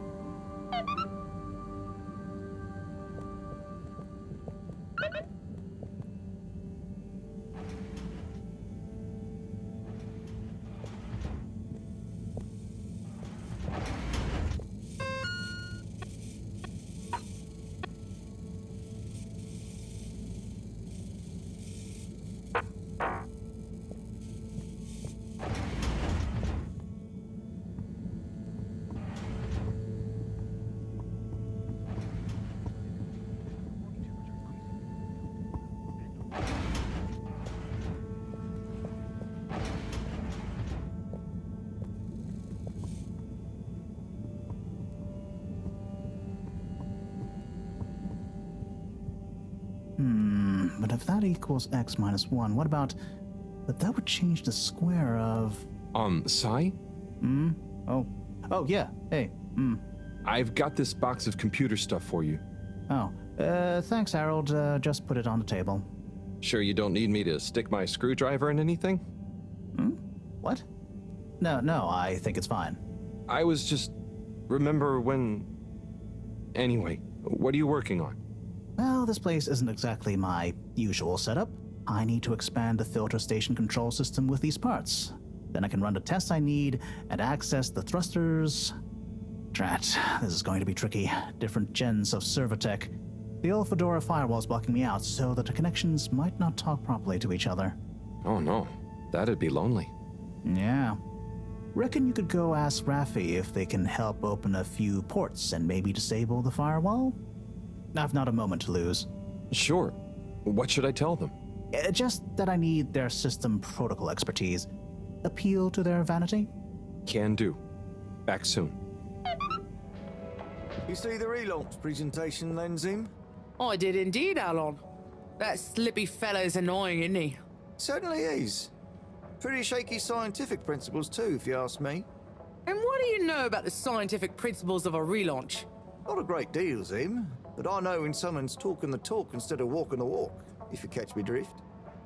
But if that equals x minus 1, what about... But that would change the square of... Sai? Oh, yeah. Hey, I've got this box of computer stuff for you. Oh, thanks, Harold. Just put it on the table. Sure you don't need me to stick my screwdriver in anything? What? No, I think it's fine. I was just... Remember when... Anyway, what are you working on? Well, this place isn't exactly my usual setup. I need to expand the filter station control system with these parts. Then I can run the tests I need and access the thrusters. Drat, this is going to be tricky. Different gens of server tech. The old Fedora firewall's blocking me out so that the connections might not talk properly to each other. Oh no, that'd be lonely. Yeah. Reckon you could go ask Raffi if they can help open a few ports and maybe disable the firewall? I've not a moment to lose. Sure. What should I tell them? Just that I need their system protocol expertise. Appeal to their vanity? Can do. Back soon. You see the relaunch presentation then, Zim? I did indeed, Alon. That slippy fellow's annoying, isn't he? Certainly is. Pretty shaky scientific principles too, if you ask me. And what do you know about the scientific principles of a relaunch? Not a great deal, Zim. But I know when someone's talking the talk instead of walking the walk, if you catch me drift.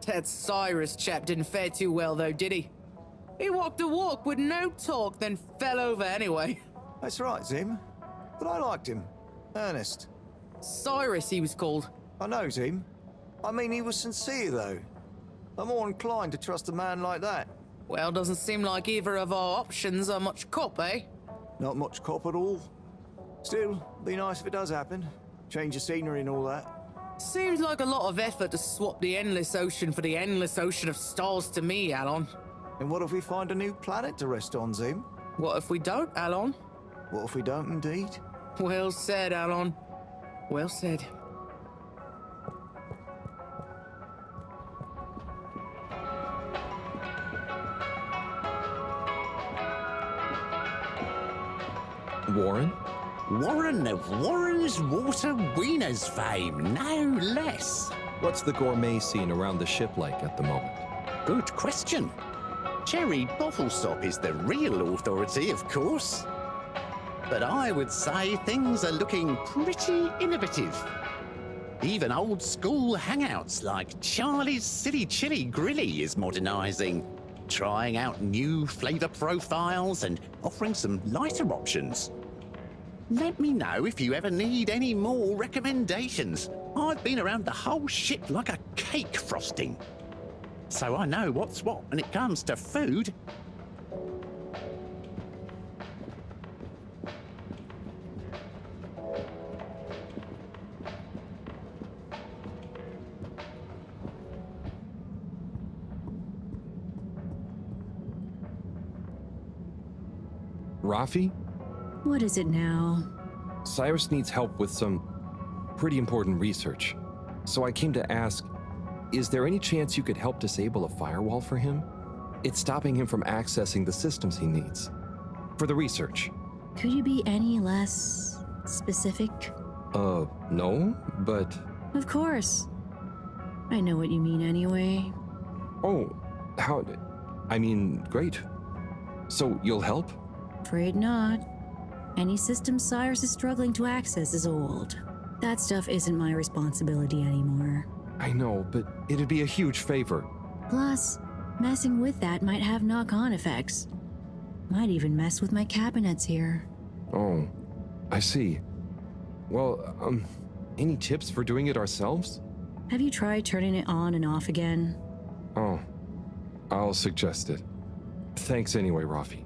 That Cyrus chap didn't fare too well, though, did he? He walked the walk with no talk, then fell over anyway. That's right, Zim. But I liked him. Ernest. Cyrus, he was called. I know, Zim. I mean, he was sincere, though. I'm more inclined to trust a man like that. Well, doesn't seem like either of our options are much cop, eh? Not much cop at all. Still, be nice if it does happen. Change the scenery and all that. Seems like a lot of effort to swap the endless ocean for the endless ocean of stars to me, Alon. And what if we find a new planet to rest on, Zim? What if we don't, Alon? What if we don't, indeed? Well said, Alon. Well said. Warren? Warren of Warren's Water Wieners fame, no less. What's the gourmet scene around the ship like at the moment? Good question. Cherry Bottlestop is the real authority, of course. But I would say things are looking pretty innovative. Even old school hangouts like Charlie's Silly Chili Grilly is modernising, trying out new flavour profiles and offering some lighter options. Let me know if you ever need any more recommendations. I've been around the whole ship like a cake frosting. So I know what's what when it comes to food. Rafi? What is it now? Cyrus needs help with some pretty important research. So I came to ask, is there any chance you could help disable a firewall for him? It's stopping him from accessing the systems he needs. For the research. Could you be any less specific? No, but... Of course. I know what you mean anyway. Oh, how... I mean, great. So you'll help? Afraid not. Any system Cyrus is struggling to access is old. That stuff isn't my responsibility anymore. I know, but it'd be a huge favor. Plus, messing with that might have knock-on effects. Might even mess with my cabinets here. Oh, I see. Well, any tips for doing it ourselves? Have you tried turning it on and off again? Oh, I'll suggest it. Thanks anyway, Rafi.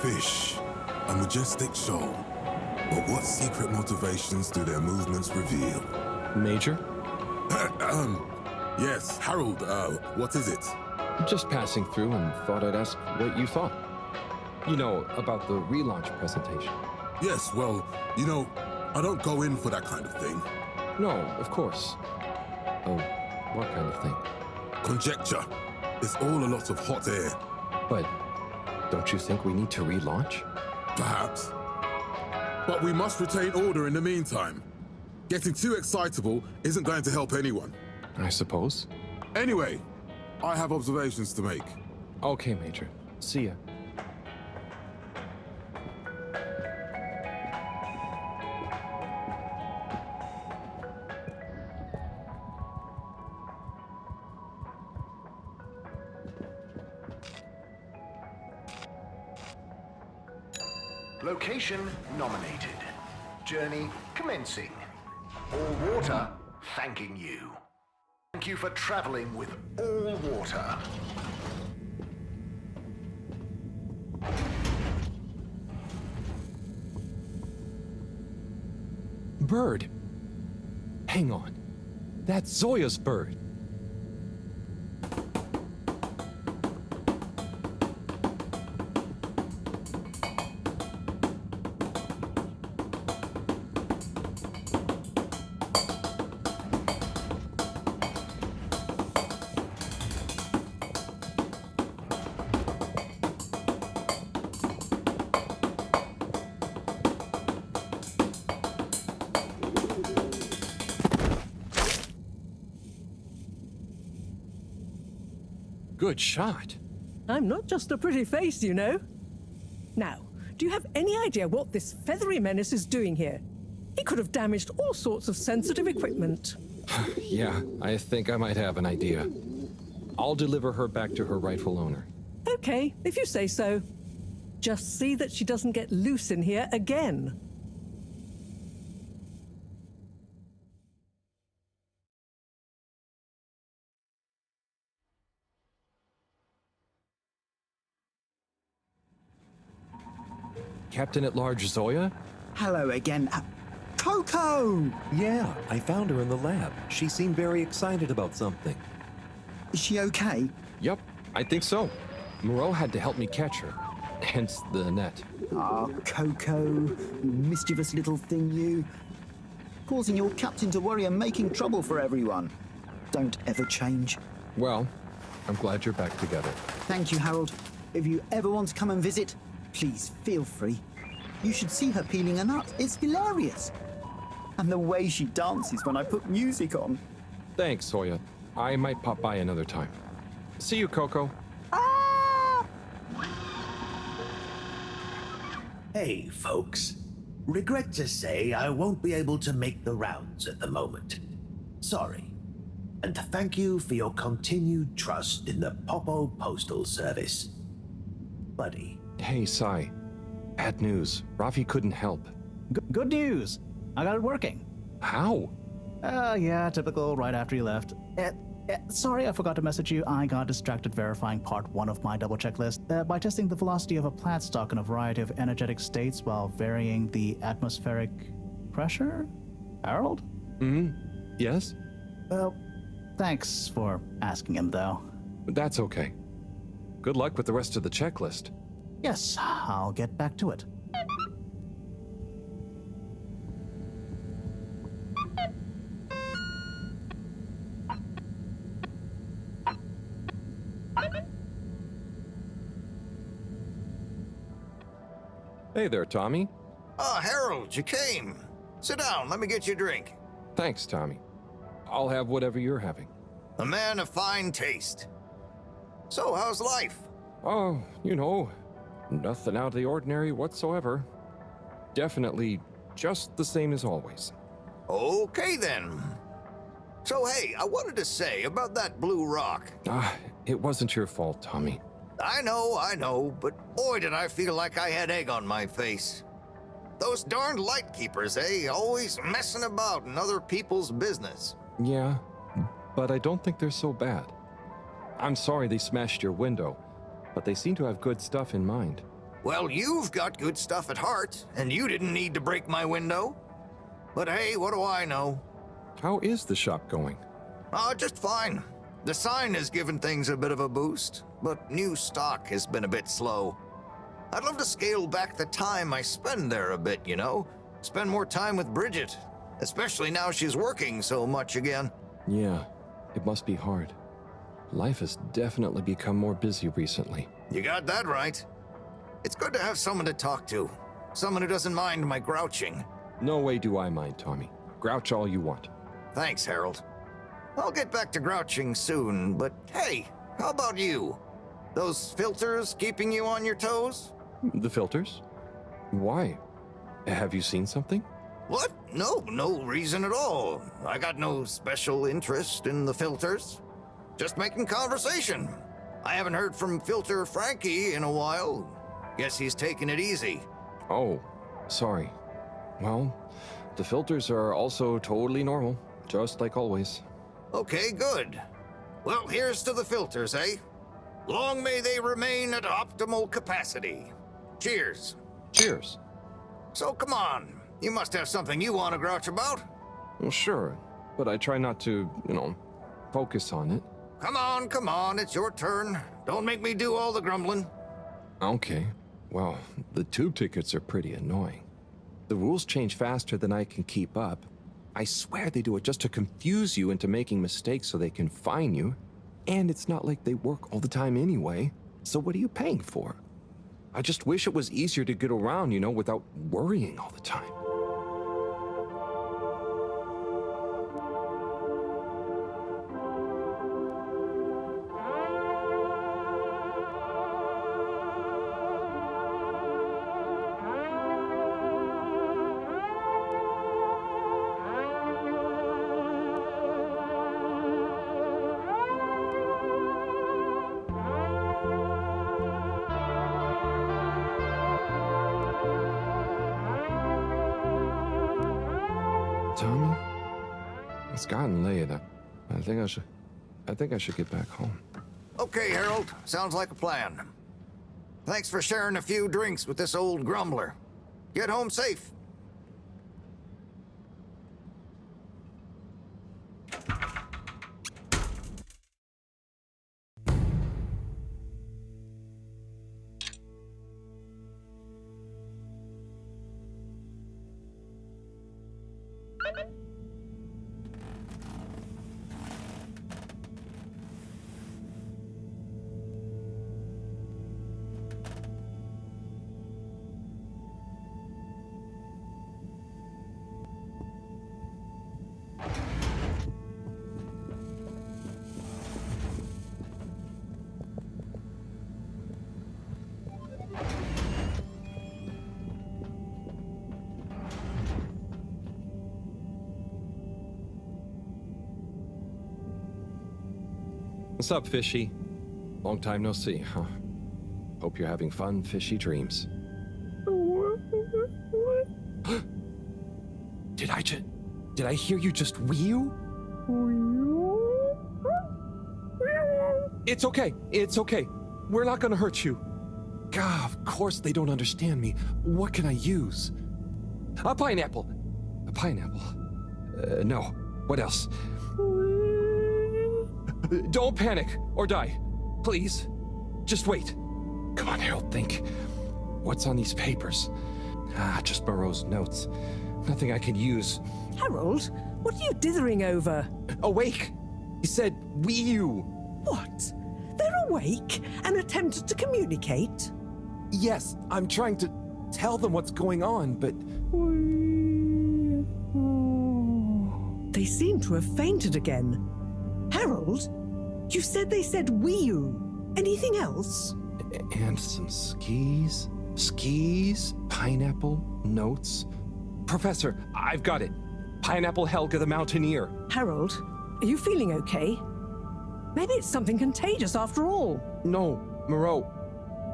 Fish, a majestic shoal. But what secret motivations do their movements reveal? Major? Yes, Harold, what is it? Just passing through and thought I'd ask what you thought. You know, about the relaunch presentation. Yes, well, you know, I don't go in for that kind of thing. No, of course. Oh, what kind of thing? Conjecture. It's all a lot of hot air. But don't you think we need to relaunch? Perhaps. But we must retain order in the meantime. Getting too excitable isn't going to help anyone. I suppose. Anyway, I have observations to make. Okay, Major. See ya. Location nominated. Journey commencing. All water thanking you. Thank you for traveling with all water. Bird. Hang on. That's Zoya's bird. Good shot. I'm not just a pretty face, you know. Now, do you have any idea what this feathery menace is doing here? He could have damaged all sorts of sensitive equipment. Yeah, I think I might have an idea. I'll deliver her back to her rightful owner. Okay, if you say so. Just see that she doesn't get loose in here again. Captain-at-Large Zoya? Hello again. Coco! Yeah, I found her in the lab. She seemed very excited about something. Is she okay? Yep, I think so. Moreau had to help me catch her. Hence the net. Ah, Coco, you mischievous little thing, you. Causing your captain to worry and making trouble for everyone. Don't ever change. Well, I'm glad you're back together. Thank you, Harold. If you ever want to come and visit, please feel free. You should see her peeling a nut. It's hilarious. And the way she dances when I put music on. Thanks, Zoya. I might pop by another time. See you, Coco. Hey, folks. Regret to say I won't be able to make the rounds at the moment. Sorry. And thank you for your continued trust in the Popo Postal Service. Buddy. Hey, Sai. Bad news. Rafi couldn't help. Good news. I got it working. How? Yeah, typical right after you left. Sorry, I forgot to message you. I got distracted verifying part 1 of my double checklist by testing the velocity of a plant stock in a variety of energetic states while varying the atmospheric pressure? Harold? Yes? Well, thanks for asking him, though. That's okay. Good luck with the rest of the checklist. Yes, I'll get back to it. Hey there, Tommy. Ah, Harold, you came. Sit down, let me get you a drink. Thanks, Tommy. I'll have whatever you're having. A man of fine taste. So, how's life? Oh, nothing out of the ordinary whatsoever. Definitely just the same as always. Okay, then. So, hey, I wanted to say about that blue rock. It wasn't your fault, Tommy. I know, but boy did I feel like I had egg on my face. Those darned lightkeepers, eh? Always messing about in other people's business. Yeah, but I don't think they're so bad. I'm sorry they smashed your window, but they seem to have good stuff in mind. Well, you've got good stuff at heart, and you didn't need to break my window. But hey, what do I know? How is the shop going? Just fine. The sign has given things a bit of a boost, but new stock has been a bit slow. I'd love to scale back the time I spend there a bit, Spend more time with Bridget, especially now she's working so much again. Yeah, it must be hard. Life has definitely become more busy recently. You got that right. It's good to have someone to talk to. Someone who doesn't mind my grouching. No way do I mind, Tommy. Grouch all you want. Thanks, Harold. I'll get back to grouching soon, but hey, how about you? Those filters keeping you on your toes? The filters? Why? Have you seen something? What? No reason at all. I got no special interest in the filters. Just making conversation. I haven't heard from Filter Frankie in a while. Guess he's taking it easy. Oh, sorry. Well, the filters are also totally normal, just like always. Okay, good. Well, here's to the filters, eh? Long may they remain at optimal capacity. Cheers. Cheers. So come on, you must have something you want to grouch about. Well, sure, but I try not to, focus on it. Come on, it's your turn. Don't make me do all the grumbling. Okay, well, the tube tickets are pretty annoying. The rules change faster than I can keep up. I swear they do it just to confuse you into making mistakes so they can fine you. And it's not like they work all the time anyway, so what are you paying for? I just wish it was easier to get around, without worrying all the time. Tommy, it's gotten late. I think I should get back home. Okay, Harold. Sounds like a plan. Thanks for sharing a few drinks with this old grumbler. Get home safe. What's up, Fishy? Long time no see, huh? Hope you're having fun, fishy dreams. Did I hear you just Weeoo? It's okay. It's okay. We're not gonna hurt you. God, of course they don't understand me. What can I use? A pineapple. A pineapple. No. What else? Don't panic or die. Please. Just wait. Come on, Harold, think. What's on these papers? Just Moreau's notes. Nothing I can use. Harold, what are you dithering over? Awake! He said Weeoo. What? They're awake and attempted to communicate? Yes, I'm trying to tell them what's going on, but... They seem to have fainted again. Harold, you said they said Weeoo. Anything else? And some skis. Skis, pineapple, notes. Professor, I've got it. Pineapple Helga the Mountaineer. Harold, are you feeling okay? Maybe it's something contagious after all. No, Moreau.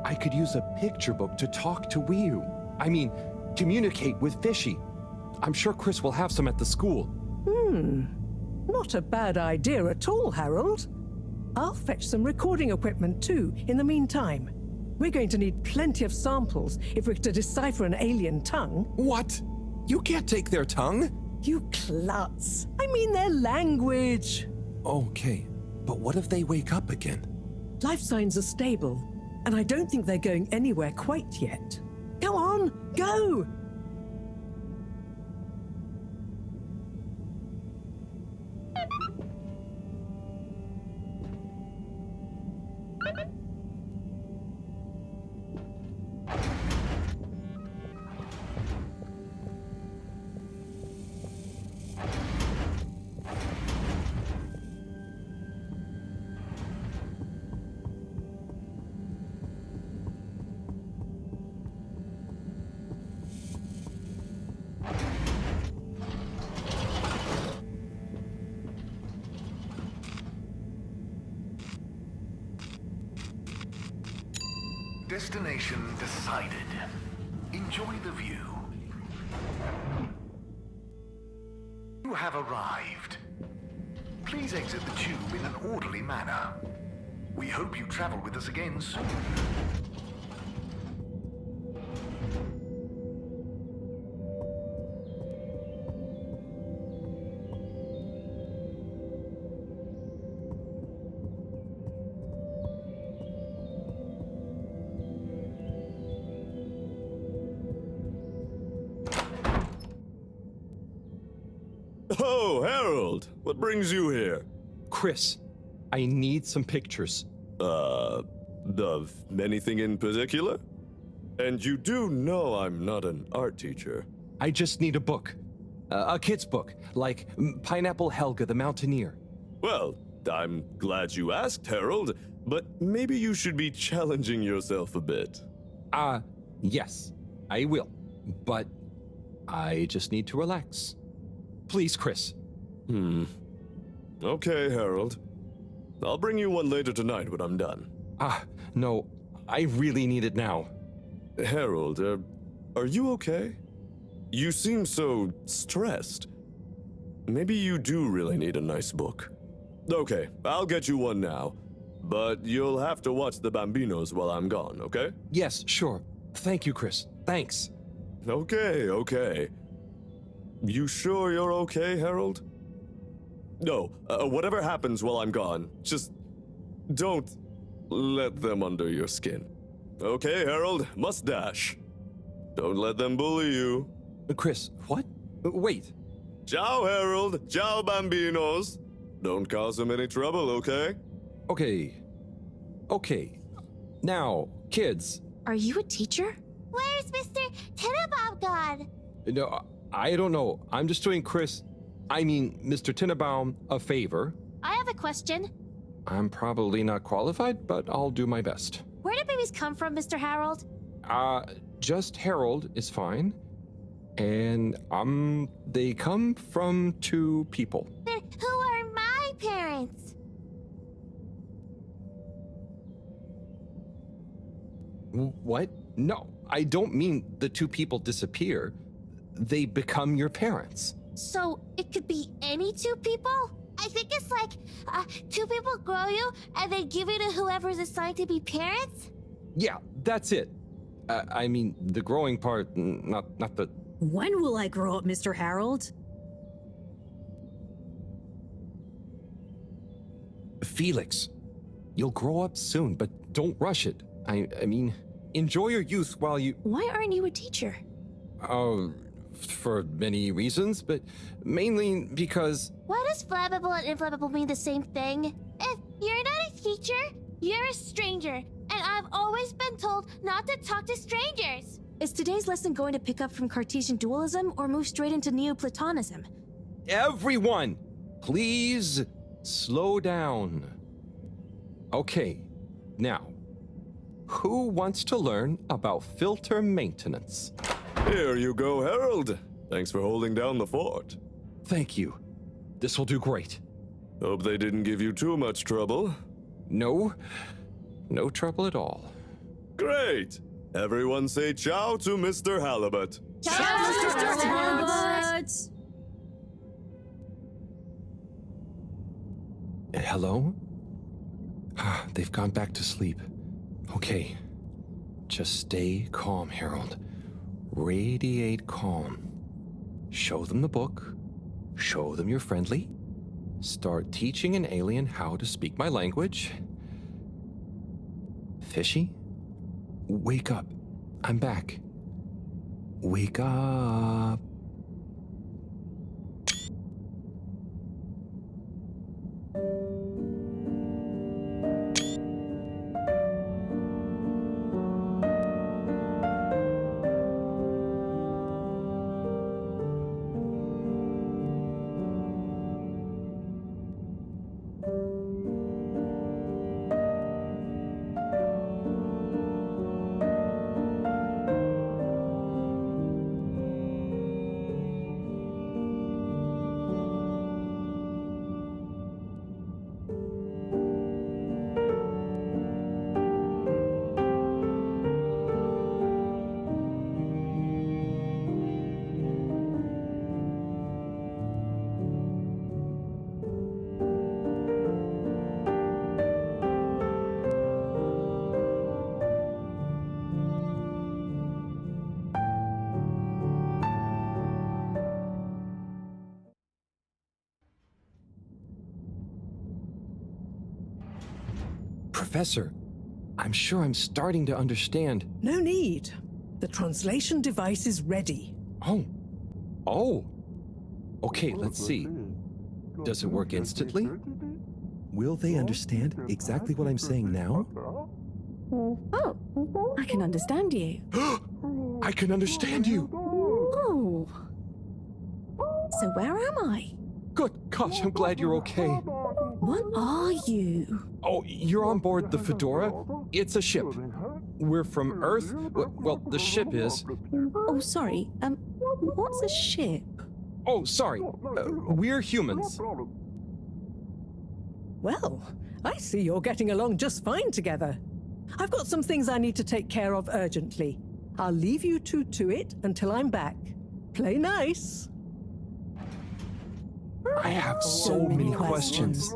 I could use a picture book to talk to Weeoo. I mean, communicate with Fishy. I'm sure Chris will have some at the school. Not a bad idea at all, Harold. I'll fetch some recording equipment too, in the meantime. We're going to need plenty of samples if we're to decipher an alien tongue. What? You can't take their tongue? You klutz. I mean their language. Okay, but what if they wake up again? Life signs are stable, and I don't think they're going anywhere quite yet. Go on, go! Destination decided. Enjoy the view. You have arrived. Please exit the tube in an orderly manner. We hope you travel with us again soon. Oh, Harold! What brings you here? Chris, I need some pictures. Of anything in particular? And you do know I'm not an art teacher. I just need a book. A kid's book, like Pineapple Helga the Mountaineer. Well, I'm glad you asked, Harold, but maybe you should be challenging yourself a bit. Yes, I will. But I just need to relax. Please, Chris. Okay, Harold. I'll bring you one later tonight when I'm done. No, I really need it now. Harold, are you okay? You seem so stressed. Maybe you do really need a nice book. Okay, I'll get you one now. But you'll have to watch the Bambinos while I'm gone, okay? Yes, sure. Thank you, Chris. Thanks. Okay. You sure you're okay, Harold? No, whatever happens while I'm gone, just don't let them under your skin. Okay, Harold, must dash. Don't let them bully you. Chris, what? Wait. Ciao, Harold. Ciao, Bambinos. Don't cause them any trouble, okay? Okay. Now, kids. Are you a teacher? Where's Mr. Tenenbaum gone? No, I don't know. I'm just doing Mr. Tenenbaum, a favor. I have a question. I'm probably not qualified, but I'll do my best. Where do babies come from, Mr. Harold? Just Harold is fine. And, they come from 2 people. Who are my parents? What? No, I don't mean the 2 people disappear. They become your parents. So, it it could be any two people? I think it's like two people grow you and they give you to whoever's assigned to be parents? Yeah, that's it. I mean, the growing part, not the... When will I grow up, Mr. Harold? Felix, you'll grow up soon, but don't rush it. I mean, enjoy your youth while you... Why aren't you a teacher? Oh, for many reasons, but mainly because... Why does flammable and inflammable mean the same thing? If you're not a teacher, you're a stranger, and I've always been told not to talk to strangers. Is today's lesson going to pick up from Cartesian dualism or move straight into Neoplatonism? Everyone, please slow down. Okay, now, who wants to learn about filter maintenance? Here you go, Harold. Thanks for holding down the fort. Thank you. This will do great. Hope they didn't give you too much trouble. No trouble at all. Great! Everyone say ciao to Mr. Halibut. Ciao, Mr. Halibut! Hello? They've gone back to sleep. Okay. Just stay calm, Harold. Radiate calm. Show them the book. Show them you're friendly. Start teaching an alien how to speak my language. Fishy? Wake up. I'm back. Wake up. Professor, I'm sure I'm starting to understand. No need. The translation device is ready. Oh. Okay, let's see. Does it work instantly? Will they understand exactly what I'm saying now? Oh, I can understand you. I can understand you! Oh. So where am I? Good gosh, I'm glad you're okay. What are you? Oh, you're on board the Fedora? It's a ship. We're from Earth. Well, the ship is. Oh, sorry. What's a ship? Oh, sorry. We're humans. Well, I see you're getting along just fine together. I've got some things I need to take care of urgently. I'll leave you two to it until I'm back. Play nice. I have so many questions.